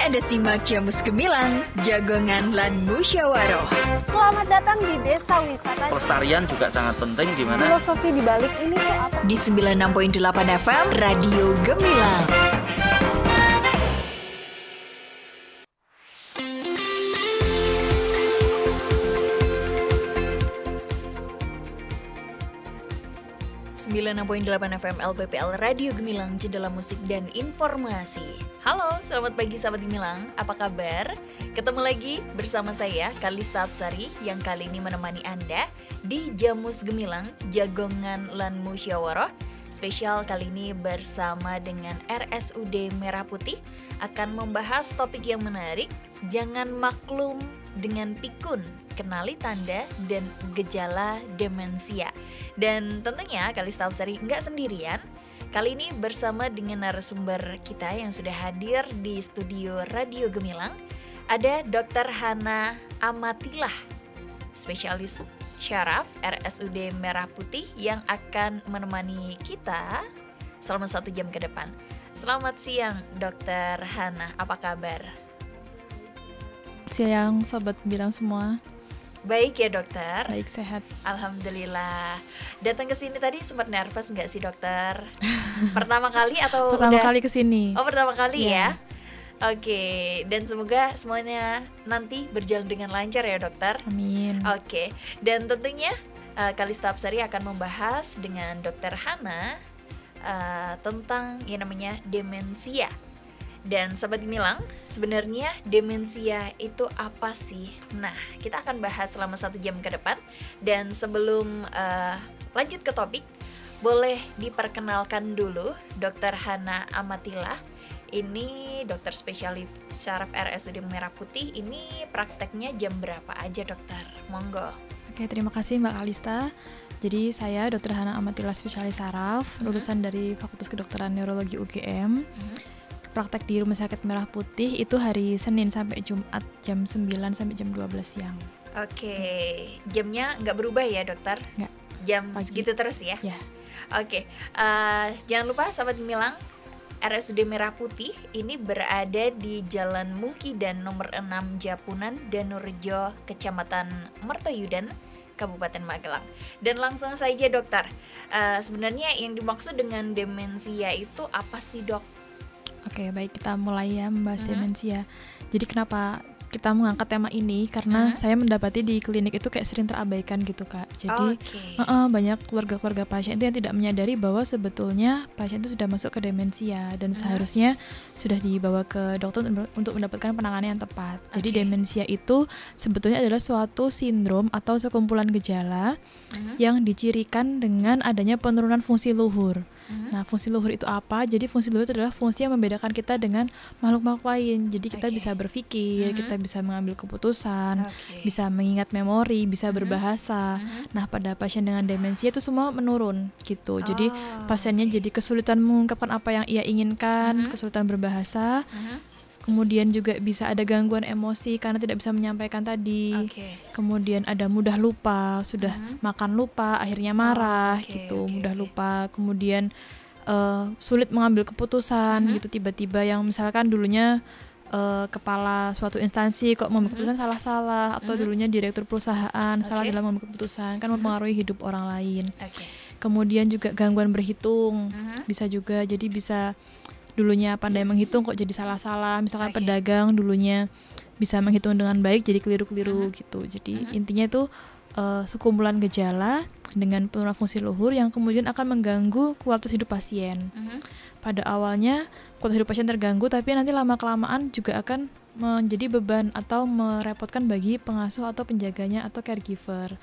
Anda simak Jamus Gemilang, Jagongan lan Musyawaroh. Selamat datang di Desa Wisata. Pelestarian juga sangat penting, gimana? Filosofi di balik ini tuh apa? Di 96.8 FM, Radio Gemilang. FM LPPL Radio Gemilang, jendela musik dan informasi. Halo, selamat pagi sahabat Gemilang, apa kabar? Ketemu lagi bersama saya, Kalista Absari, yang kali ini menemani Anda di Jamus Gemilang, Jagongan lan Musyawaroh. Spesial kali ini bersama dengan RSUD Merah Putih akan membahas topik yang menarik, jangan maklum dengan pikun, kenali tanda dan gejala demensia. Dan tentunya Kalista Absari nggak sendirian. Kali ini bersama dengan narasumber kita yang sudah hadir di studio Radio Gemilang. Ada Dr. Hana Amatilah, spesialis syaraf RSUD Merah Putih yang akan menemani kita selama 1 jam ke depan. Selamat siang Dr. Hana, apa kabar? Siang Sobat Gemilang semua. Baik ya dokter. Baik, sehat. Alhamdulillah. Datang ke sini tadi sempat nervous nggak sih dokter? Pertama kali atau pertama udah? kali ke sini. Oh, pertama kali ya. Oke, dan semoga semuanya nanti berjalan dengan lancar ya dokter. Amin. Oke, dan tentunya Kalista Absari akan membahas dengan Dokter Hana tentang yang namanya demensia. Dan Sobat Gemilang, sebenarnya demensia itu apa sih? Nah, kita akan bahas selama 1 jam ke depan. Dan sebelum lanjut ke topik, boleh diperkenalkan dulu Dr. Hana Amatilah. Ini dokter spesialis syaraf RSUD Merah Putih. Ini prakteknya jam berapa aja dokter? Monggo. Oke, terima kasih Mbak Kalista. Jadi saya Dr. Hana Amatilah, spesialis saraf, lulusan dari Fakultas Kedokteran Neurologi UGM. Praktek di Rumah Sakit Merah Putih itu hari Senin sampai Jumat jam 9 sampai jam 12 siang. Oke, jamnya nggak berubah ya dokter? Nggak. Jam Pagi. segitu terus ya? Ya. Oke, jangan lupa sahabat Gemilang, RSUD Merah Putih ini berada di Jalan Mungkidan nomor 6 Japunan, Danurjo, Kecamatan Mertoyudan, Kabupaten Magelang. Dan langsung saja dokter, sebenarnya yang dimaksud dengan demensia itu apa sih dok? Oke, baik, kita mulai ya membahas demensia. Jadi kenapa kita mengangkat tema ini? Karena saya mendapati di klinik itu kayak sering terabaikan gitu Kak. Jadi banyak keluarga-keluarga pasien itu yang tidak menyadari bahwa sebetulnya pasien itu sudah masuk ke demensia dan seharusnya sudah dibawa ke dokter untuk mendapatkan penanganan yang tepat. Jadi demensia itu sebetulnya adalah suatu sindrom atau sekumpulan gejala yang dicirikan dengan adanya penurunan fungsi luhur. Nah, fungsi luhur itu apa? Jadi fungsi luhur itu adalah fungsi yang membedakan kita dengan makhluk-makhluk lain. Jadi kita bisa berpikir, kita bisa mengambil keputusan, bisa mengingat memori, bisa berbahasa. Nah, pada pasien dengan demensia itu semua menurun gitu. Jadi pasiennya jadi kesulitan mengungkapkan apa yang ia inginkan, kesulitan berbahasa. Kemudian juga bisa ada gangguan emosi karena tidak bisa menyampaikan tadi. Kemudian ada mudah lupa, sudah makan lupa, akhirnya marah mudah lupa. Kemudian sulit mengambil keputusan gitu, tiba-tiba yang misalkan dulunya kepala suatu instansi kok mengambil keputusan salah-salah, atau dulunya direktur perusahaan salah dalam mengambil keputusan, kan mempengaruhi hidup orang lain. Kemudian juga gangguan berhitung, bisa juga, jadi bisa dulunya pandai menghitung kok jadi salah-salah. Misalkan pedagang dulunya bisa menghitung dengan baik jadi keliru-keliru gitu. Jadi intinya itu sekumpulan gejala dengan penurunan fungsi luhur yang kemudian akan mengganggu kualitas hidup pasien. Pada awalnya kualitas hidup pasien terganggu, tapi nanti lama-kelamaan juga akan menjadi beban atau merepotkan bagi pengasuh atau penjaganya atau caregiver.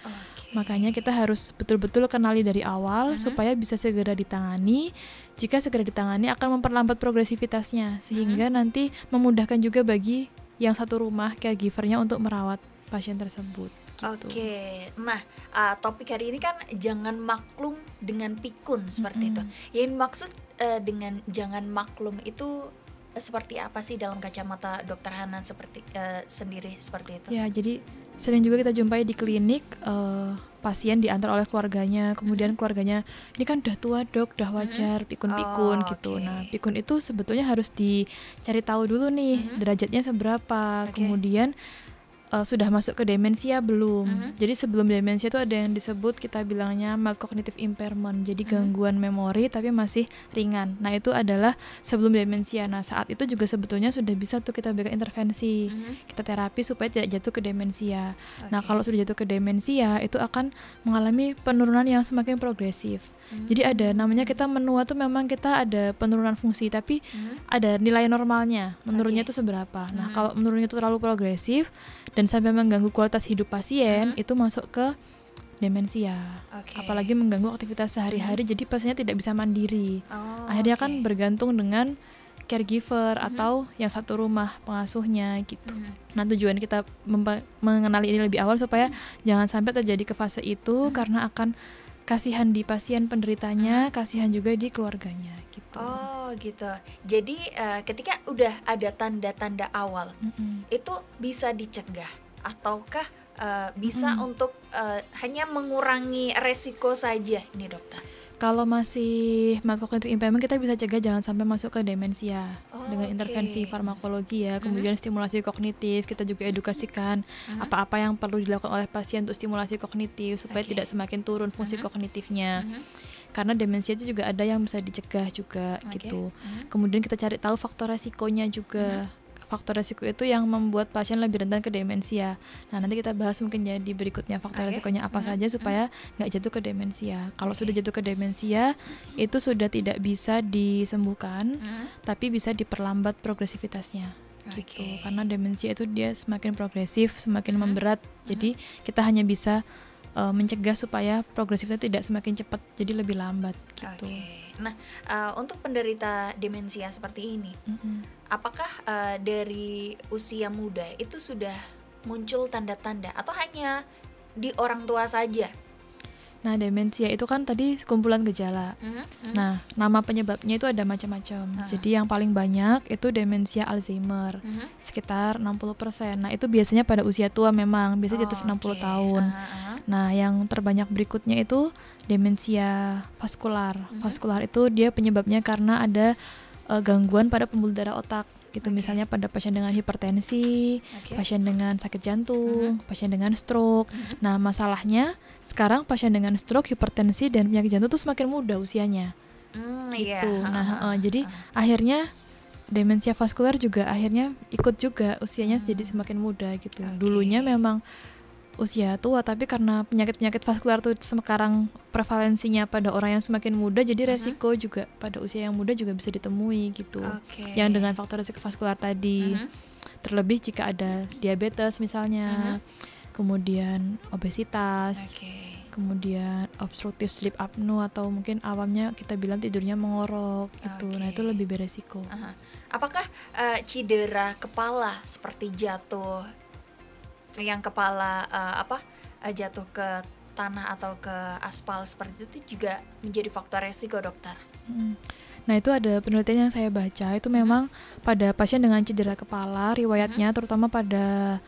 Makanya kita harus betul-betul kenali dari awal supaya bisa segera ditangani. Jika segera ditangani akan memperlambat progresivitasnya, sehingga nanti memudahkan juga bagi yang satu rumah caregivernya untuk merawat pasien tersebut. Gitu. Nah topik hari ini kan jangan maklum dengan pikun seperti itu. Yang maksud dengan jangan maklum itu seperti apa sih dalam kacamata Dokter Hana sendiri seperti itu? Ya, jadi sering juga kita jumpai di klinik pasien diantar oleh keluarganya, kemudian keluarganya ini kan udah tua dok, udah wajar pikun-pikun gitu. Nah pikun itu sebetulnya harus dicari tahu dulu nih derajatnya seberapa, kemudian sudah masuk ke demensia belum. Jadi sebelum demensia itu ada yang disebut kita bilangnya mild cognitive impairment, jadi gangguan memori tapi masih ringan. Nah itu adalah sebelum demensia. Nah saat itu juga sebetulnya sudah bisa tuh kita berikan intervensi, kita terapi supaya tidak jatuh ke demensia. Nah kalau sudah jatuh ke demensia itu akan mengalami penurunan yang semakin progresif. Jadi ada namanya kita menua tuh memang kita ada penurunan fungsi tapi ada nilai normalnya, menurunnya itu seberapa. Nah kalau menurunnya itu terlalu progresif dan sampai mengganggu kualitas hidup pasien itu masuk ke demensia. Apalagi mengganggu aktivitas sehari-hari, jadi pasiennya tidak bisa mandiri. Akhirnya kan bergantung dengan caregiver atau yang satu rumah pengasuhnya gitu. Nah tujuan kita mengenali ini lebih awal supaya jangan sampai terjadi ke fase itu karena akan kasihan di pasien penderitanya, kasihan juga di keluarganya gitu. Oh gitu. Jadi ketika udah ada tanda-tanda awal, itu bisa dicegah ataukah bisa untuk hanya mengurangi resiko saja ini dokter? Kalau masih mild cognitive impairment kita bisa cegah jangan sampai masuk ke demensia dengan intervensi farmakologi ya, kemudian stimulasi kognitif, kita juga edukasikan apa-apa yang perlu dilakukan oleh pasien untuk stimulasi kognitif supaya tidak semakin turun fungsi kognitifnya. Karena demensia itu juga ada yang bisa dicegah juga gitu. Kemudian kita cari tahu faktor resikonya juga. Faktor resiko itu yang membuat pasien lebih rentan ke demensia. Nah nanti kita bahas mungkin ya di berikutnya faktor resikonya apa saja supaya nggak jatuh ke demensia. Kalau sudah jatuh ke demensia itu sudah tidak bisa disembuhkan, tapi bisa diperlambat progresivitasnya gitu. Karena demensia itu dia semakin progresif, semakin memberat. Jadi kita hanya bisa mencegah supaya progresifnya tidak semakin cepat, jadi lebih lambat gitu. Nah, untuk penderita demensia seperti ini, apakah dari usia muda itu sudah muncul tanda-tanda atau hanya di orang tua saja? Nah, demensia itu kan tadi kumpulan gejala. Nah, nama penyebabnya itu ada macam-macam. Jadi yang paling banyak itu demensia Alzheimer, sekitar 60%. Nah, itu biasanya pada usia tua memang, biasanya di atas 60 tahun. Nah, yang terbanyak berikutnya itu demensia vaskular. Vaskular itu dia penyebabnya karena ada gangguan pada pembuluh darah otak. Gitu misalnya pada pasien dengan hipertensi, pasien dengan sakit jantung, pasien dengan stroke. Nah masalahnya sekarang pasien dengan stroke, hipertensi dan penyakit jantung itu semakin muda usianya. Gitu. Nah jadi akhirnya demensia vaskular juga akhirnya ikut juga usianya jadi semakin muda gitu. Dulunya memang usia tua tapi karena penyakit-penyakit vaskular tuh sekarang prevalensinya pada orang yang semakin muda, jadi resiko juga pada usia yang muda juga bisa ditemui gitu. Yang dengan faktor resiko vaskular tadi. Terlebih jika ada diabetes misalnya, kemudian obesitas, kemudian obstructive sleep apnea atau mungkin awamnya kita bilang tidurnya mengorok gitu. Nah itu lebih beresiko. Apakah cedera kepala seperti jatuh yang kepala jatuh ke tanah atau ke aspal seperti itu juga menjadi faktor resiko dokter? Nah itu ada penelitian yang saya baca itu memang pada pasien dengan cedera kepala riwayatnya terutama pada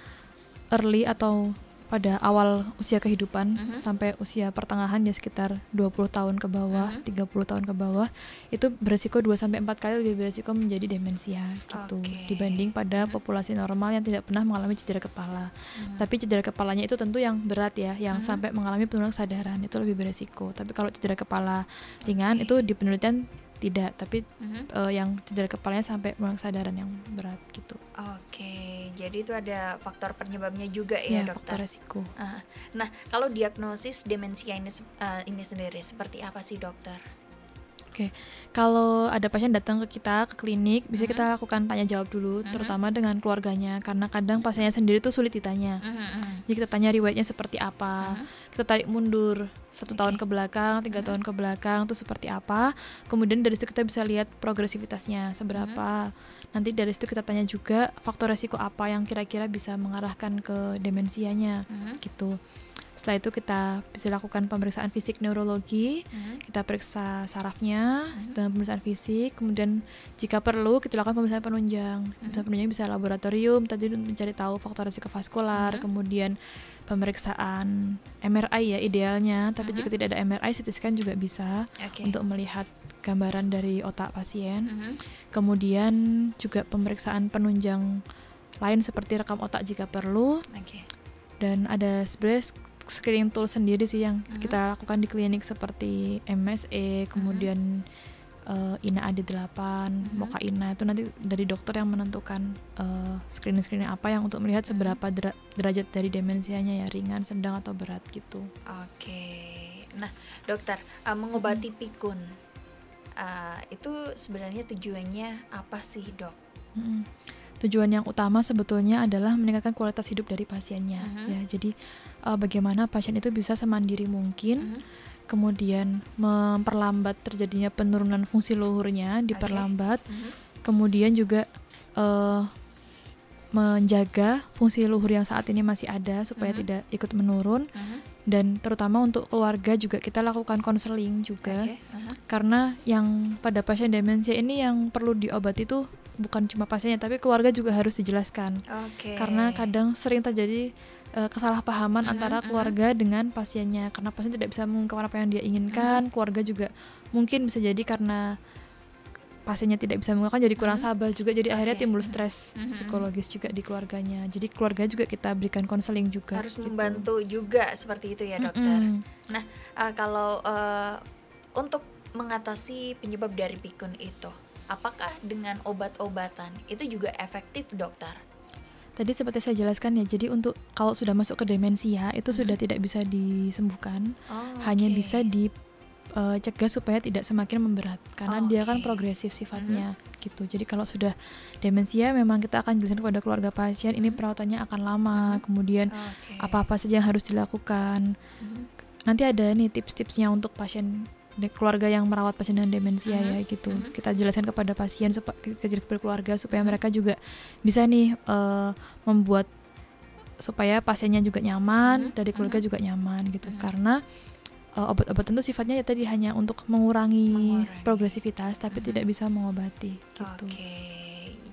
early atau pada awal usia kehidupan sampai usia pertengahan ya sekitar 20 tahun ke bawah, 30 tahun ke bawah itu beresiko 2-4 kali lebih beresiko menjadi demensia gitu dibanding pada populasi normal yang tidak pernah mengalami cedera kepala. Tapi cedera kepalanya itu tentu yang berat ya, yang sampai mengalami penurunan kesadaran itu lebih beresiko. Tapi kalau cedera kepala ringan itu di penelitian tidak, tapi yang cedera kepalanya sampai penurunan kesadaran yang berat gitu. Jadi itu ada faktor penyebabnya juga ya dokter? Faktor resiko. Nah, kalau diagnosis demensia ini sendiri seperti apa sih dokter? Kalau ada pasien datang ke kita ke klinik, bisa kita lakukan tanya jawab dulu, terutama dengan keluarganya, karena kadang pasiennya sendiri tuh sulit ditanya. Jadi kita tanya riwayatnya seperti apa, kita tarik mundur 1 tahun ke belakang, 3 tahun ke belakang tuh seperti apa. Kemudian dari situ kita bisa lihat progresivitasnya seberapa. Nanti dari situ kita tanya juga faktor resiko apa yang kira-kira bisa mengarahkan ke demensianya gitu. Setelah itu kita bisa lakukan pemeriksaan fisik neurologi, kita periksa sarafnya dengan pemeriksaan fisik, kemudian jika perlu kita lakukan pemeriksaan penunjang. Pemeriksaan penunjang bisa laboratorium, tadi mencari tahu faktor risiko vaskular, kemudian pemeriksaan MRI ya idealnya, tapi jika tidak ada MRI, CT scan juga bisa untuk melihat gambaran dari otak pasien. Kemudian juga pemeriksaan penunjang lain seperti rekam otak jika perlu. Dan ada sebenarnya screening tool sendiri sih yang kita lakukan di klinik seperti MSE, kemudian INA-AD8, MOCA-INA, itu nanti dari dokter yang menentukan screening apa yang untuk melihat seberapa derajat dari demensianya ya, ringan, sedang atau berat gitu. Nah dokter, mengobati pikun itu sebenarnya tujuannya apa sih dok? Tujuan yang utama sebetulnya adalah meningkatkan kualitas hidup dari pasiennya ya. Jadi bagaimana pasien itu bisa semandiri mungkin, kemudian memperlambat terjadinya penurunan fungsi luhurnya, diperlambat, kemudian juga menjaga fungsi luhur yang saat ini masih ada supaya tidak ikut menurun, dan terutama untuk keluarga juga kita lakukan konseling juga, karena yang pada pasien demensia ini yang perlu diobati itu bukan cuma pasiennya tapi keluarga juga harus dijelaskan, karena kadang sering terjadi kesalahpahaman antara keluarga dengan pasiennya, karena pasien tidak bisa mengungkapkan apa yang dia inginkan, keluarga juga mungkin bisa jadi karena pasiennya tidak bisa mengungkapkan jadi kurang sabar juga, jadi akhirnya timbul stres psikologis juga di keluarganya. Jadi keluarga juga kita berikan konseling juga, harus membantu juga seperti itu ya dokter. Nah kalau untuk mengatasi penyebab dari pikun itu, apakah dengan obat-obatan itu juga efektif dokter? Tadi seperti saya jelaskan ya, jadi untuk kalau sudah masuk ke demensia itu sudah tidak bisa disembuhkan, hanya bisa dicegah supaya tidak semakin memberat, karena dia kan progresif sifatnya gitu. Jadi kalau sudah demensia memang kita akan jelaskan kepada keluarga pasien ini perawatannya akan lama, kemudian apa-apa saja yang harus dilakukan. Nanti ada nih tips-tipsnya untuk pasien keluarga yang merawat pasien dengan demensia ya gitu. Kita jelaskan kepada pasien, kita jelaskan kepada keluarga supaya mereka juga bisa nih membuat supaya pasiennya juga nyaman, dari keluarga juga nyaman gitu. Karena obat-obatan itu sifatnya ya tadi hanya untuk mengurangi progresivitas tapi tidak bisa mengobati gitu.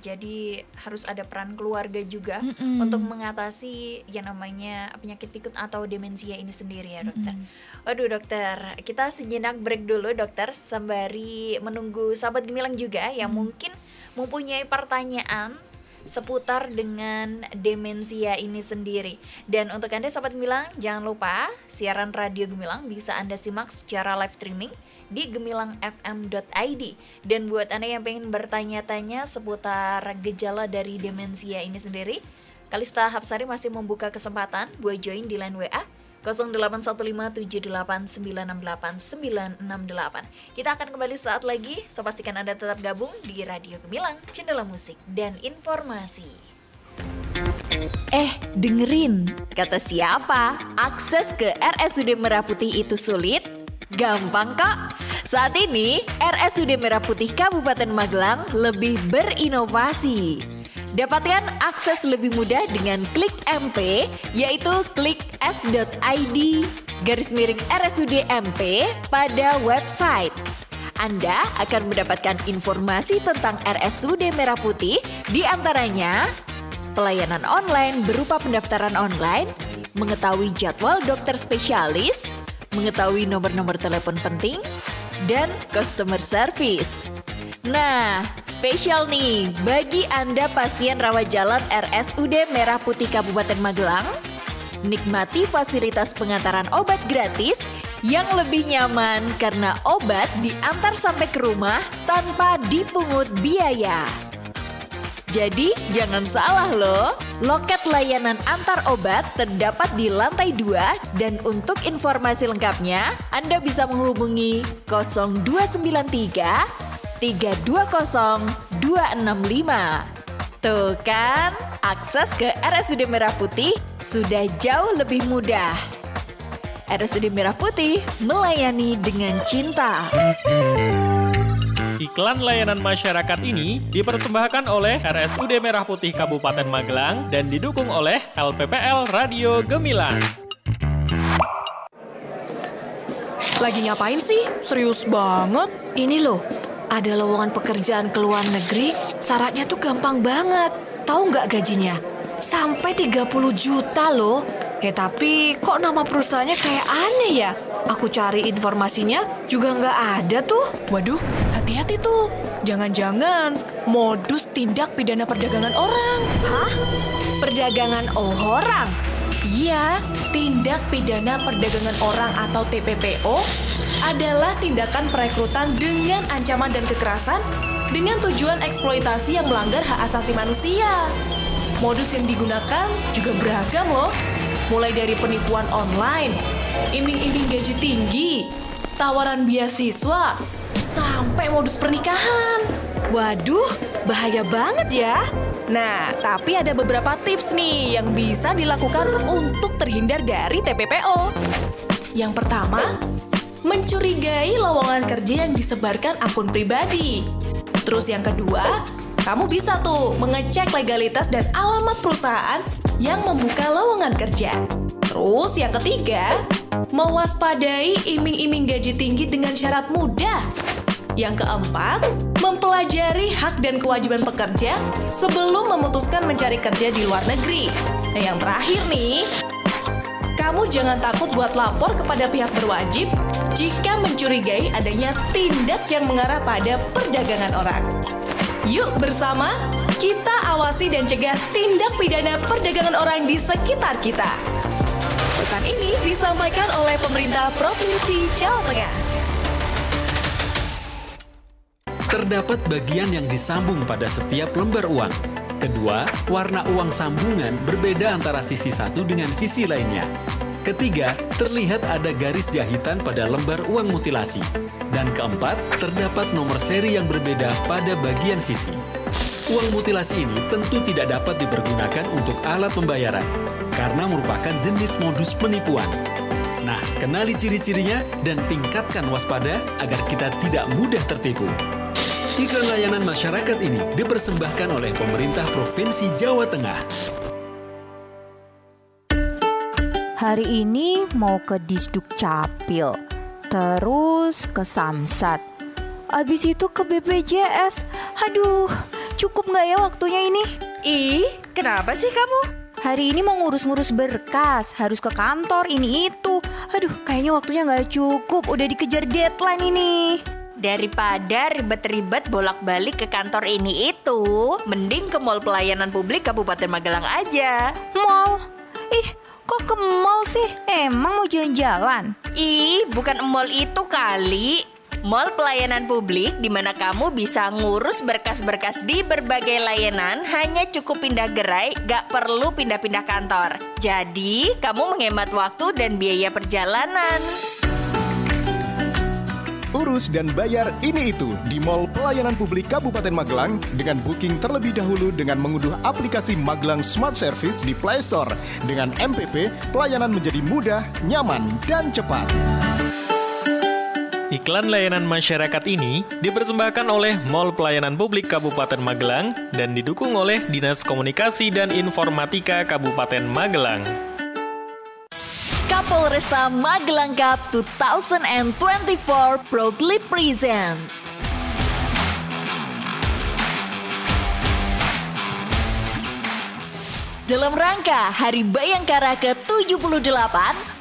Jadi harus ada peran keluarga juga untuk mengatasi yang namanya penyakit pikun atau demensia ini sendiri ya dokter. Waduh dokter, kita sejenak break dulu dokter, sembari menunggu sahabat Gemilang juga yang mungkin mempunyai pertanyaan seputar dengan demensia ini sendiri. Dan untuk Anda sahabat Gemilang, jangan lupa siaran Radio Gemilang bisa Anda simak secara live streaming di gemilangfm.id. Dan buat Anda yang pengen bertanya-tanya seputar gejala dari demensia ini sendiri, Kalista Hapsari masih membuka kesempatan buat join di line WA 081578968968. Kita akan kembali saat lagi, so pastikan Anda tetap gabung di Radio Gemilang, Jendela Musik dan Informasi. Dengerin, kata siapa? Akses ke RSUD Merah Putih itu sulit? Gampang kok. Saat ini RSUD Merah Putih Kabupaten Magelang lebih berinovasi. Dapatkan akses lebih mudah dengan klik MP, yaitu klik s.id/RSUD MP pada website. Anda akan mendapatkan informasi tentang RSUD Merah Putih, di antaranya pelayanan online berupa pendaftaran online, mengetahui jadwal dokter spesialis, mengetahui nomor-nomor telepon penting, dan customer service. Nah, spesial nih bagi Anda pasien rawat jalan RSUD Merah Putih Kabupaten Magelang, nikmati fasilitas pengantaran obat gratis yang lebih nyaman karena obat diantar sampai ke rumah tanpa dipungut biaya. Jadi jangan salah loh, loket layanan antar obat terdapat di lantai 2 dan untuk informasi lengkapnya Anda bisa menghubungi 0293 320 265. Tuh kan, akses ke RSUD Merah Putih sudah jauh lebih mudah. RSUD Merah Putih melayani dengan cinta. Iklan layanan masyarakat ini dipersembahkan oleh RSUD Merah Putih Kabupaten Magelang dan didukung oleh LPPL Radio Gemilang. Lagi ngapain sih? Serius banget. Ini loh, ada lowongan pekerjaan ke luar negeri, syaratnya tuh gampang banget. Tahu nggak gajinya? Sampai 30 juta loh. Tapi kok nama perusahaannya kayak aneh ya? Aku cari informasinya juga nggak ada tuh. Waduh, hati-hati tuh. Jangan-jangan modus tindak pidana perdagangan orang. Hah? Perdagangan orang? Iya, tindak pidana perdagangan orang atau TPPO adalah tindakan perekrutan dengan ancaman dan kekerasan dengan tujuan eksploitasi yang melanggar hak asasi manusia. Modus yang digunakan juga beragam loh, mulai dari penipuan online, iming-iming gaji tinggi, tawaran beasiswa, sampai modus pernikahan. Waduh, bahaya banget ya. Nah, tapi ada beberapa tips nih yang bisa dilakukan untuk terhindar dari TPPO. Yang pertama, mencurigai lowongan kerja yang disebarkan akun pribadi. Terus yang kedua, kamu bisa tuh mengecek legalitas dan alamat perusahaan yang membuka lowongan kerja. Terus yang ketiga, mewaspadai iming-iming gaji tinggi dengan syarat mudah. Yang keempat, mempelajari hak dan kewajiban pekerja sebelum memutuskan mencari kerja di luar negeri. Nah, yang terakhir nih, kamu jangan takut buat lapor kepada pihak berwajib jika mencurigai adanya tindak yang mengarah pada perdagangan orang. Yuk bersama, kita awasi dan cegah tindak pidana perdagangan orang di sekitar kita. Pesan ini disampaikan oleh pemerintah Provinsi Jawa Tengah. Terdapat bagian yang disambung pada setiap lembar uang. Kedua, warna uang sambungan berbeda antara sisi satu dengan sisi lainnya. Ketiga, terlihat ada garis jahitan pada lembar uang mutilasi. Dan keempat, terdapat nomor seri yang berbeda pada bagian sisi. Uang mutilasi ini tentu tidak dapat dipergunakan untuk alat pembayaran, karena merupakan jenis modus penipuan. Nah, kenali ciri-cirinya dan tingkatkan waspada agar kita tidak mudah tertipu. Iklan layanan masyarakat ini dipersembahkan oleh pemerintah Provinsi Jawa Tengah. Hari ini mau ke Disduk Capil, terus ke Samsat, abis itu ke BPJS. Aduh, cukup nggak ya waktunya ini? Ih, kenapa sih kamu? Hari ini mau ngurus-ngurus berkas, harus ke kantor ini itu. Aduh, kayaknya waktunya nggak cukup, udah dikejar deadline ini. Daripada ribet-ribet bolak-balik ke kantor ini itu, mending ke Mall Pelayanan Publik Kabupaten Magelang aja. Mall? Ih, kok ke mall sih? Emang mau jalan-jalan? Ih, bukan mall itu kali. Mall Pelayanan Publik di mana kamu bisa ngurus berkas-berkas di berbagai layanan hanya cukup pindah gerai, gak perlu pindah-pindah kantor. Jadi, kamu menghemat waktu dan biaya perjalanan. Urus dan bayar ini itu di Mall Pelayanan Publik Kabupaten Magelang dengan booking terlebih dahulu dengan mengunduh aplikasi Magelang Smart Service di Play Store. Dengan MPP, pelayanan menjadi mudah, nyaman, dan cepat. Iklan layanan masyarakat ini dipersembahkan oleh Mall Pelayanan Publik Kabupaten Magelang dan didukung oleh Dinas Komunikasi dan Informatika Kabupaten Magelang. Kapolresta Magelang Cup 2024 proudly present. Dalam rangka Hari Bayangkara ke-78,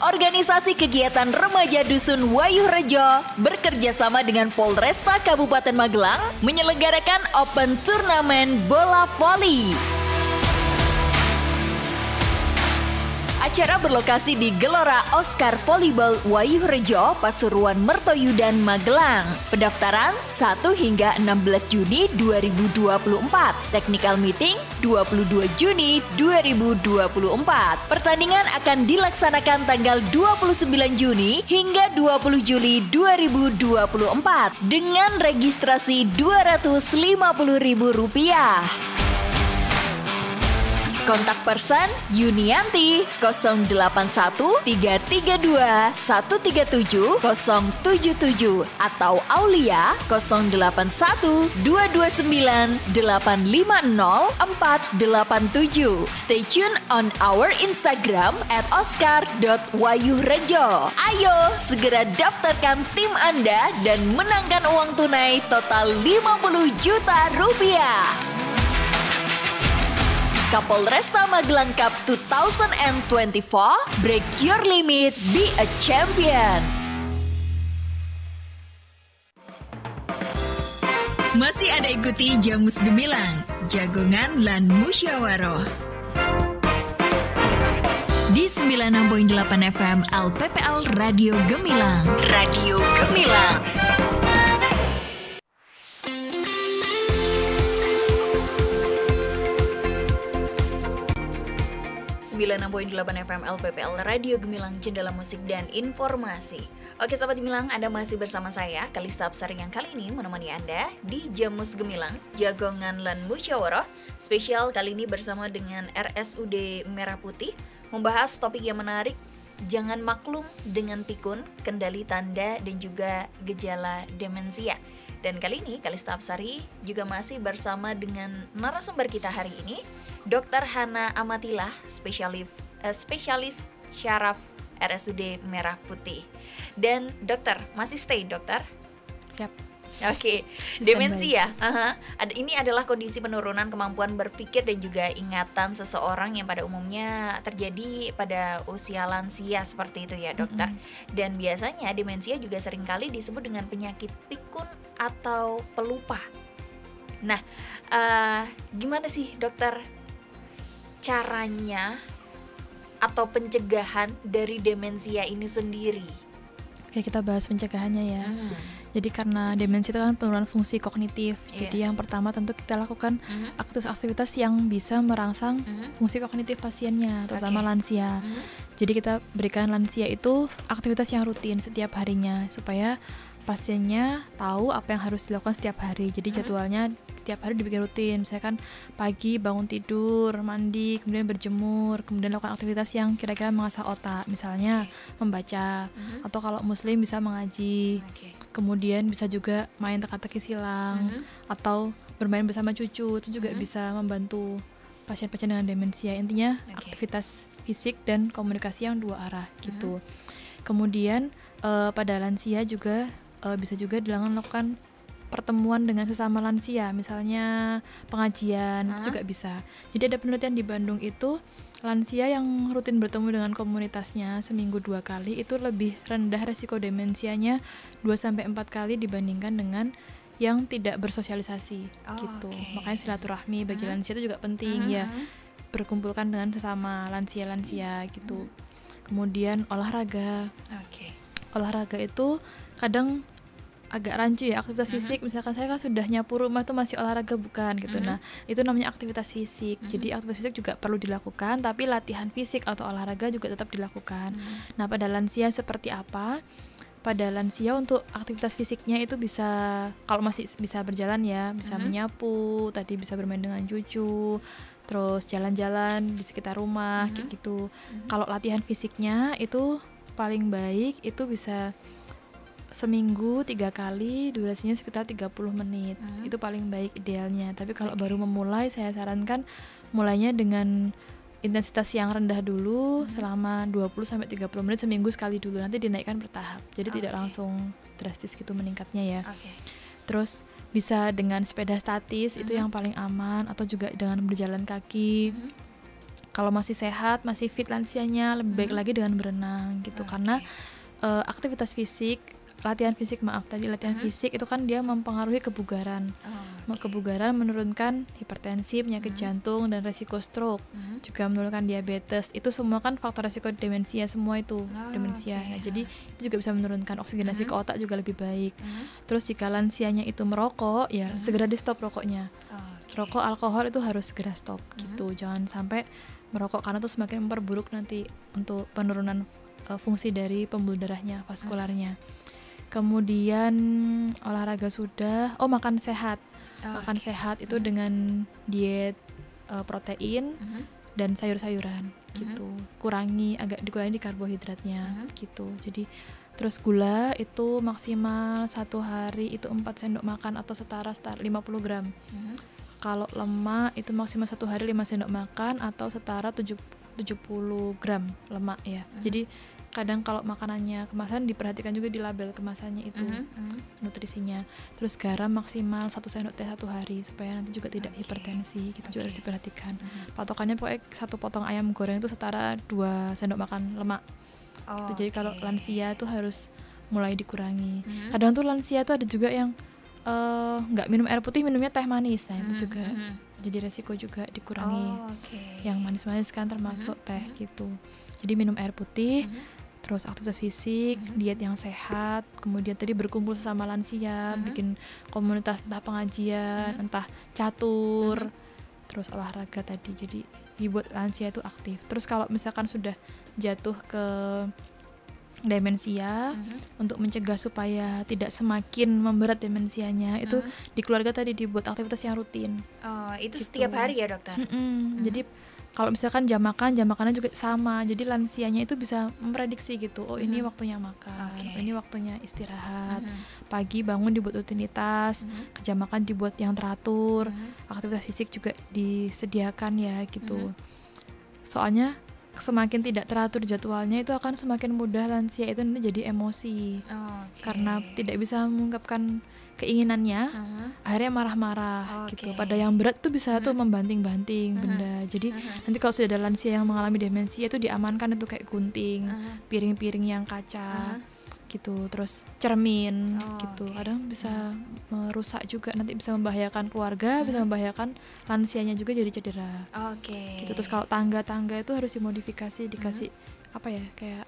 organisasi kegiatan remaja Dusun Wayuhrejo bekerjasama dengan Polresta Kabupaten Magelang menyelenggarakan Open Turnamen Bola Voli. Acara berlokasi di Gelora Oscar Volleyball Wayuhrejo, Pasuruan Mertoyu dan Magelang. Pendaftaran 1 hingga 16 Juni 2024. Technical meeting 22 Juni 2024. Pertandingan akan dilaksanakan tanggal 29 Juni hingga 20 Juli 2024 dengan registrasi Rp250.000. Kontak person Yunianti 081332137077 atau Aulia 0819850487. Stay tune on our Instagram @oscar.wayuhrejo. Ayo segera daftarkan tim Anda dan menangkan uang tunai total 50 juta rupiah. Kapolresta Magelang Cup 2024, break your limit, be a champion. Masih ada ikuti Jamus Gemilang, Jagongan lan Musyawaroh. Di 96.8 FM LPPL Radio Gemilang. Radio Gemilang. 96.8 FM LPPL Radio Gemilang, Jendela Musik dan Informasi. Oke sahabat Gemilang, Anda masih bersama saya Kalista Absari yang kali ini menemani Anda di Jamus Gemilang, Jagongan lan Musyawarah. Spesial kali ini bersama dengan RSUD Merah Putih, membahas topik yang menarik, jangan maklum dengan pikun, kendali tanda dan juga gejala demensia. Dan kali ini Kalista Absari juga masih bersama dengan narasumber kita hari ini, Dr. Hana Amatillah, spesialis syaraf RSUD Merah Putih. Dan dokter, masih stay dokter? Siap. Oke, demensia. Ini adalah kondisi penurunan kemampuan berpikir dan juga ingatan seseorang yang pada umumnya terjadi pada usia lansia seperti itu ya dokter. Dan biasanya demensia juga seringkali disebut dengan penyakit pikun atau pelupa. Nah, gimana sih dokter caranya atau pencegahan dari demensia ini sendiri? Oke, kita bahas pencegahannya ya. Jadi karena demensia itu kan penurunan fungsi kognitif. Jadi yang pertama tentu kita lakukan aktivitas yang bisa merangsang fungsi kognitif pasiennya, terutama lansia. Jadi kita berikan lansia itu aktivitas yang rutin setiap harinya supaya pasiennya tahu apa yang harus dilakukan setiap hari. Jadi jadwalnya setiap hari dibikin rutin. Misalkan pagi bangun tidur, mandi, kemudian berjemur, kemudian lakukan aktivitas yang kira-kira mengasah otak. Misalnya membaca, atau kalau muslim bisa mengaji. Kemudian bisa juga main teka-teki silang, atau bermain bersama cucu. Itu juga bisa membantu pasien-pasien dengan demensia. Intinya aktivitas fisik dan komunikasi yang dua arah gitu. Kemudian pada lansia juga bisa juga dilakukan pertemuan dengan sesama lansia, misalnya pengajian, itu juga bisa. Jadi ada penelitian di Bandung itu, lansia yang rutin bertemu dengan komunitasnya seminggu 2 kali itu lebih rendah resiko demensianya 2-4 kali dibandingkan dengan yang tidak bersosialisasi gitu. Makanya silaturahmi bagi lansia itu juga penting ya, berkumpulkan dengan sesama lansia-lansia gitu. Kemudian olahraga. Olahraga itu kadang agak rancu ya, aktivitas fisik. Misalkan saya kan sudah nyapu rumah tuh masih olahraga bukan gitu. Nah, itu namanya aktivitas fisik. Jadi aktivitas fisik juga perlu dilakukan, tapi latihan fisik atau olahraga juga tetap dilakukan. Nah, pada lansia seperti apa? Pada lansia untuk aktivitas fisiknya itu bisa, kalau masih bisa berjalan ya, bisa menyapu, tadi bisa bermain dengan cucu, terus jalan-jalan di sekitar rumah kayak gitu. Kalau latihan fisiknya itu paling baik itu bisa seminggu 3 kali, durasinya sekitar 30 menit. Itu paling baik idealnya. Tapi kalau baru memulai, saya sarankan mulainya dengan intensitas yang rendah dulu selama 20-30 menit seminggu sekali dulu. Nanti dinaikkan bertahap. Jadi tidak langsung drastis gitu meningkatnya ya. Terus bisa dengan sepeda statis, itu yang paling aman, atau juga dengan berjalan kaki. Kalau masih sehat, masih fit lansianya, lebih baik lagi dengan berenang gitu. Karena aktivitas fisik, latihan fisik itu kan dia mempengaruhi kebugaran. Kebugaran menurunkan hipertensi, penyakit jantung, dan resiko stroke. Juga menurunkan diabetes. Itu semua kan faktor resiko demensia semua itu. Demensia. Nah, jadi itu juga bisa menurunkan oksigenasi ke otak juga lebih baik. Terus jika lansianya itu merokok, ya segera di stop rokoknya. Rokok, alkohol itu harus segera stop gitu. Jangan sampai merokok karena itu semakin memperburuk nanti untuk penurunan fungsi dari pembuluh darahnya, vaskularnya. Kemudian olahraga sudah, makan sehat. Makan sehat itu dengan diet protein, dan sayur-sayuran gitu. Dikurangi di karbohidratnya gitu. Jadi terus gula itu maksimal 1 hari itu 4 sendok makan atau setara 50 gram. Kalau lemak itu maksimal 1 hari 5 sendok makan atau setara 70 gram lemak ya. Jadi kadang kalau makanannya kemasan diperhatikan juga di label kemasannya itu nutrisinya. Terus garam maksimal 1 sendok teh 1 hari supaya nanti juga tidak hipertensi gitu juga harus diperhatikan. Patokannya pokoknya 1 potong ayam goreng itu setara 2 sendok makan lemak. Jadi kalau lansia tuh harus mulai dikurangi. Kadang tuh lansia tuh ada juga yang nggak minum air putih, minumnya teh manis. Nah itu juga jadi resiko juga dikurangi. Yang manis-manis kan termasuk teh gitu. Jadi minum air putih, terus aktivitas fisik, diet yang sehat, kemudian tadi berkumpul sama lansia, bikin komunitas entah pengajian, entah catur, terus olahraga tadi. Jadi dibuat lansia itu aktif. Terus kalau misalkan sudah jatuh ke demensia, untuk mencegah supaya tidak semakin memberat demensianya, itu di keluarga tadi dibuat aktivitas yang rutin. Itu gitu. setiap hari ya dokter? Jadi kalau misalkan jam makannya juga sama, jadi lansianya itu bisa memprediksi gitu, ini waktunya makan, ini waktunya istirahat, pagi bangun dibuat rutinitas, jam makan dibuat yang teratur, aktivitas fisik juga disediakan ya gitu. Soalnya semakin tidak teratur jadwalnya itu akan semakin mudah lansia itu nanti jadi emosi, karena tidak bisa mengungkapkan keinginannya, akhirnya marah-marah gitu. Pada yang berat itu bisa tuh membanting-banting benda. Jadi nanti kalau sudah ada lansia yang mengalami demensia itu diamankan itu kayak gunting, piring-piring yang kaca gitu, terus cermin gitu. Kadang bisa merusak juga, nanti bisa membahayakan keluarga, bisa membahayakan lansianya juga jadi cedera. Gitu. Terus kalau tangga-tangga itu harus dimodifikasi, dikasih apa ya, kayak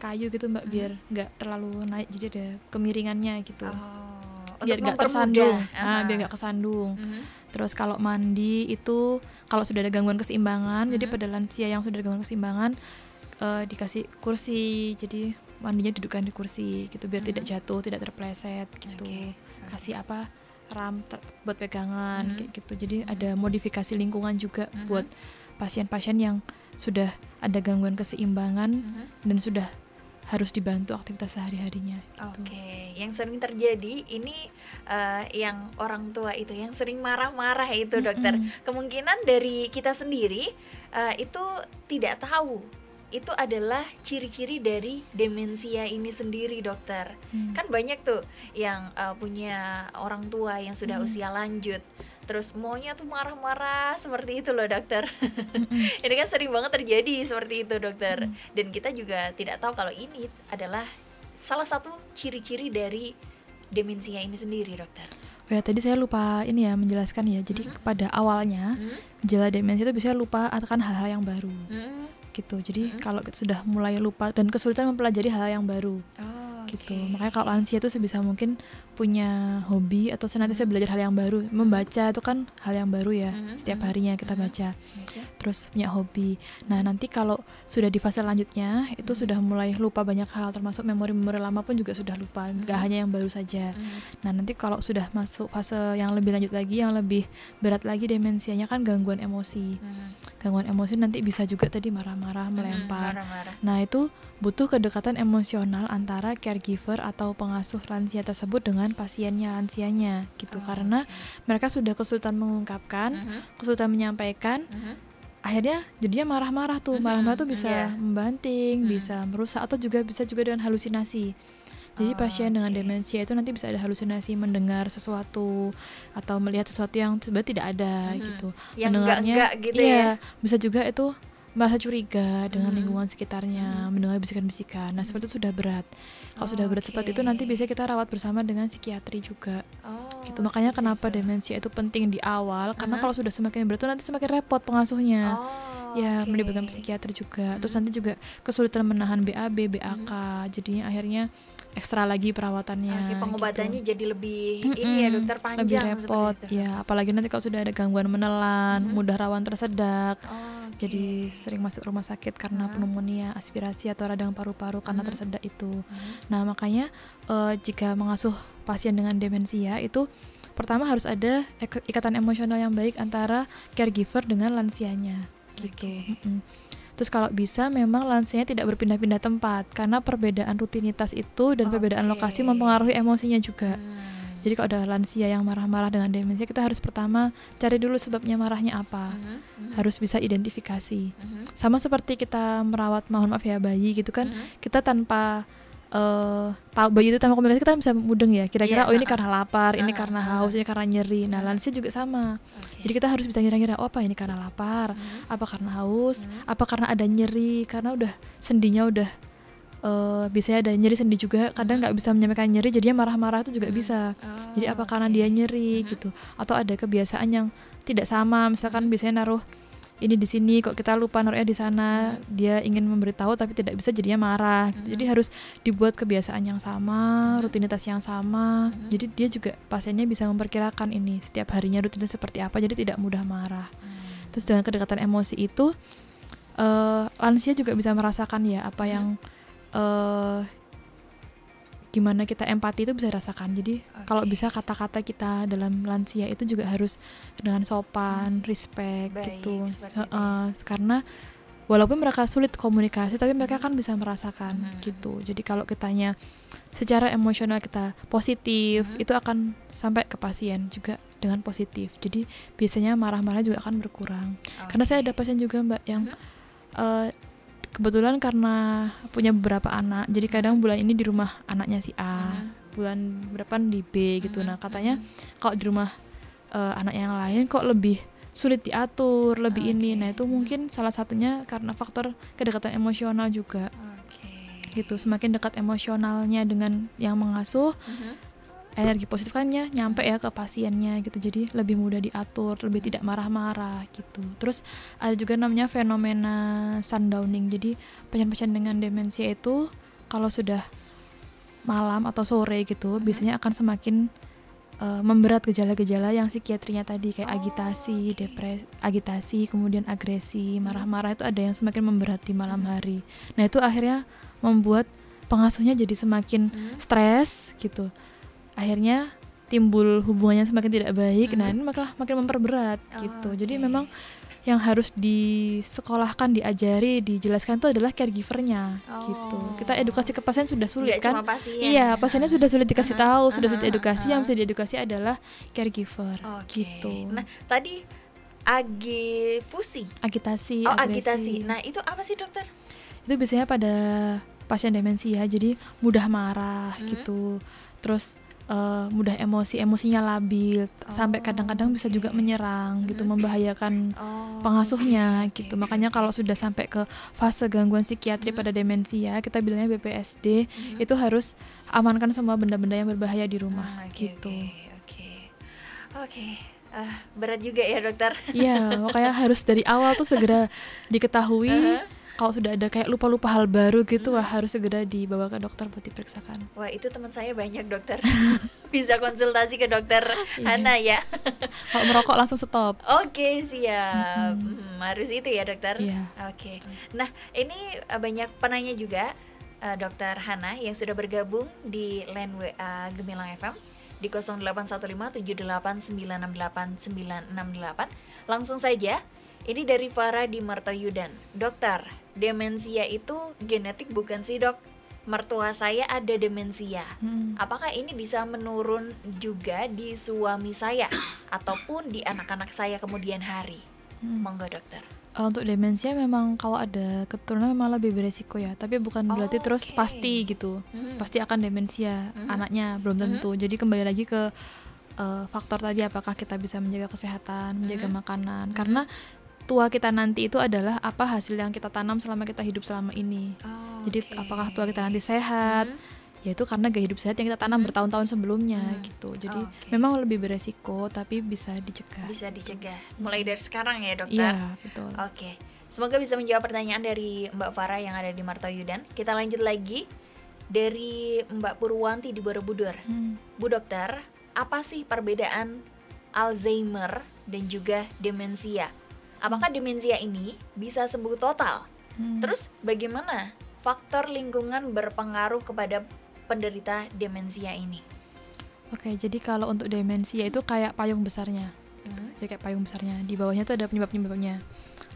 kayu gitu Mbak, biar nggak terlalu naik, jadi ada kemiringannya gitu. Biar nggak tersandung, biar nggak kesandung. Terus kalau mandi itu kalau sudah ada gangguan keseimbangan, jadi pada lansia yang sudah ada gangguan keseimbangan dikasih kursi, jadi mandinya dudukkan di kursi gitu biar tidak jatuh, tidak terpleset gitu. Kasih ram buat pegangan kayak gitu. Jadi ada modifikasi lingkungan juga buat pasien-pasien yang sudah ada gangguan keseimbangan dan sudah harus dibantu aktivitas sehari-harinya gitu. Yang sering terjadi ini yang orang tua itu yang sering marah-marah itu dokter. Kemungkinan dari kita sendiri itu tidak tahu itu adalah ciri-ciri dari demensia ini sendiri dokter. Kan banyak tuh yang punya orang tua yang sudah usia lanjut, terus maunya tuh marah-marah seperti itu loh dokter. Ini kan sering banget terjadi seperti itu dokter. Dan kita juga tidak tahu kalau ini adalah salah satu ciri-ciri dari demensia ini sendiri dokter. Ya tadi saya lupa ini ya menjelaskan ya. Jadi pada awalnya gejala demensia itu biasanya lupa akan hal-hal yang baru. Gitu. Jadi kalau sudah mulai lupa dan kesulitan mempelajari hal yang baru. Gitu. Makanya kalau lansia itu sebisa mungkin punya hobi atau senantiasa belajar hal yang baru. Membaca itu kan hal yang baru ya. Setiap harinya kita baca. Terus punya hobi. Nah, nanti kalau sudah di fase lanjutnya itu sudah mulai lupa banyak hal, termasuk memori-memori lama pun juga sudah lupa. Gak hanya yang baru saja. Nah, nanti kalau sudah masuk fase yang lebih lanjut lagi, yang lebih berat lagi demensianya kan gangguan emosi. Gangguan emosi nanti bisa juga tadi marah-marah, melempar. Nah, itu butuh kedekatan emosional antara caregiver atau pengasuh lansia tersebut dengan pasiennya, lansianya gitu. Karena mereka sudah kesulitan mengungkapkan, kesulitan menyampaikan, akhirnya jadinya marah-marah tuh. Marah-marah tuh bisa membanting, bisa merusak, atau bisa juga dengan halusinasi. Jadi pasien dengan demensia itu nanti bisa ada halusinasi, mendengar sesuatu atau melihat sesuatu yang sebenarnya tidak ada gitu. Yang mendengarnya enggak gitu ya. Bisa juga itu merasa curiga dengan lingkungan sekitarnya, mendengar bisikan-bisikan. Nah, seperti itu sudah berat. Kalau sudah berat seperti itu nanti biasanya kita rawat bersama dengan psikiatri juga. Gitu. Makanya kenapa demensia itu penting di awal, karena kalau sudah semakin berat itu nanti semakin repot pengasuhnya. Melibatkan psikiater juga. Terus nanti juga kesulitan menahan BAB, BAK. Jadinya akhirnya ekstra lagi perawatannya. Pengobatannya gitu. Jadi lebih ini ya dokter, panjang, lebih repot ya, apalagi nanti kalau sudah ada gangguan menelan, mudah rawan tersedak. Jadi sering masuk rumah sakit karena pneumonia, aspirasi atau radang paru-paru karena tersedak itu. Nah, makanya jika mengasuh pasien dengan demensia itu pertama harus ada ikatan emosional yang baik antara caregiver dengan lansianya. gitu. Terus kalau bisa memang lansianya tidak berpindah-pindah tempat karena perbedaan rutinitas itu dan perbedaan lokasi mempengaruhi emosinya juga. Jadi kalau ada lansia yang marah-marah dengan demensia, kita harus pertama cari dulu sebabnya marahnya apa. Harus bisa identifikasi. Sama seperti kita merawat, mohon maaf ya, bayi gitu kan, kita tanpa tahu bayi itu tanpa komunikasi kita bisa mudeng ya. Kira-kira ini karena lapar, ini karena haus, ini karena nyeri. Nah, lansia juga sama. Jadi kita harus bisa kira-kira apa ini karena lapar, apa karena haus, apa karena ada nyeri, karena udah sendinya udah biasanya ada nyeri sendi juga, kadang nggak bisa menyampaikan nyeri jadinya marah-marah itu juga bisa. Jadi apa karena dia nyeri gitu, atau ada kebiasaan yang tidak sama, misalkan biasanya naruh ini di sini kok kita lupa naruhnya di sana, dia ingin memberitahu tapi tidak bisa jadinya marah gitu. Jadi harus dibuat kebiasaan yang sama, rutinitas yang sama. Jadi dia juga, pasiennya bisa memperkirakan ini setiap harinya rutinitas seperti apa, jadi tidak mudah marah. Terus dengan kedekatan emosi itu lansia juga bisa merasakan ya apa yang gimana kita empati itu bisa rasakan. Jadi kalau bisa kata-kata kita dalam lansia itu juga harus dengan sopan, respect gitu. Karena walaupun mereka sulit komunikasi tapi mereka kan bisa merasakan gitu. Jadi kalau kitanya secara emosional kita positif, itu akan sampai ke pasien juga dengan positif. Jadi biasanya marah-marah juga akan berkurang. Karena saya ada pasien juga Mbak yang kebetulan karena punya beberapa anak, jadi kadang bulan ini di rumah anaknya si A, bulan berapa di B gitu. Nah katanya kalau di rumah anak yang lain kok lebih sulit diatur, lebih ini. Nah itu mungkin salah satunya karena faktor kedekatan emosional juga. Gitu, semakin dekat emosionalnya dengan yang mengasuh, energi positifnya nyampe ya ke pasiennya gitu, jadi lebih mudah diatur, lebih tidak marah-marah gitu. Terus ada juga namanya fenomena sundowning. Jadi pasien-pasien dengan demensia itu kalau sudah malam atau sore gitu biasanya akan semakin memberat gejala-gejala yang psikiatrinya tadi, kayak agitasi, depresi, agitasi, kemudian agresi, marah-marah itu ada yang semakin memberat di malam hari. Nah itu akhirnya membuat pengasuhnya jadi semakin stres gitu. Akhirnya timbul hubungannya semakin tidak baik. Nah ini makin memperberat gitu. Jadi memang yang harus disekolahkan, diajari, dijelaskan itu adalah caregivernya gitu. Kita edukasi ke pasien sudah sulit kan? Iya, pasiennya sudah sulit dikasih tahu, sudah sulit edukasi. Yang bisa diedukasi adalah caregiver gitu. Nah tadi agitasi. Agitasi. Nah itu apa sih dokter? Itu biasanya pada pasien demensia, jadi mudah marah gitu. Terus mudah emosinya labil, sampai kadang-kadang bisa juga menyerang gitu, membahayakan pengasuhnya gitu. Makanya kalau sudah sampai ke fase gangguan psikiatri pada demensia, kita bilangnya BPSD, itu harus amankan semua benda-benda yang berbahaya di rumah gitu. Berat juga ya dokter. Iya, makanya harus dari awal tuh segera diketahui. Kalau sudah ada kayak lupa-lupa hal baru gitu, harus segera dibawa ke dokter buat diperiksakan. Wah itu teman saya banyak dokter. Bisa konsultasi ke dokter Hana ya. Kalau merokok langsung stop. Oke, siap. Harus itu ya dokter. Oke. Nah ini banyak penanya juga dokter Hana yang sudah bergabung di line WA Gemilang FM di 08157968968. Langsung saja. Ini dari Farah di Martoyudan. Dokter, demensia itu genetik bukan sih dok? Mertua saya ada demensia. Apakah ini bisa menurun juga di suami saya ataupun di anak-anak saya kemudian hari? Monggo dokter. Untuk demensia memang kalau ada keturunan memang lebih beresiko ya. Tapi bukan berarti terus pasti gitu. Pasti akan demensia anaknya, belum tentu. Jadi kembali lagi ke faktor tadi, apakah kita bisa menjaga kesehatan, menjaga makanan. Karena tua kita nanti itu adalah apa hasil yang kita tanam selama kita hidup selama ini. Jadi apakah tua kita nanti sehat, yaitu karena gaya hidup sehat yang kita tanam bertahun-tahun sebelumnya gitu. Jadi memang lebih beresiko tapi bisa dicegah. Bisa dicegah. Mulai dari sekarang ya dokter. Iya betul. Oke. Semoga bisa menjawab pertanyaan dari Mbak Farah yang ada di Martoyudan. Kita lanjut lagi dari Mbak Purwanti di Borobudur. Bu dokter, apa sih perbedaan Alzheimer dan juga demensia? Apakah demensia ini bisa sembuh total? Terus bagaimana faktor lingkungan berpengaruh kepada penderita demensia ini? Oke, jadi kalau untuk demensia itu kayak payung besarnya. jadi kayak payung besarnya. Di bawahnya tuh ada penyebab-penyebabnya.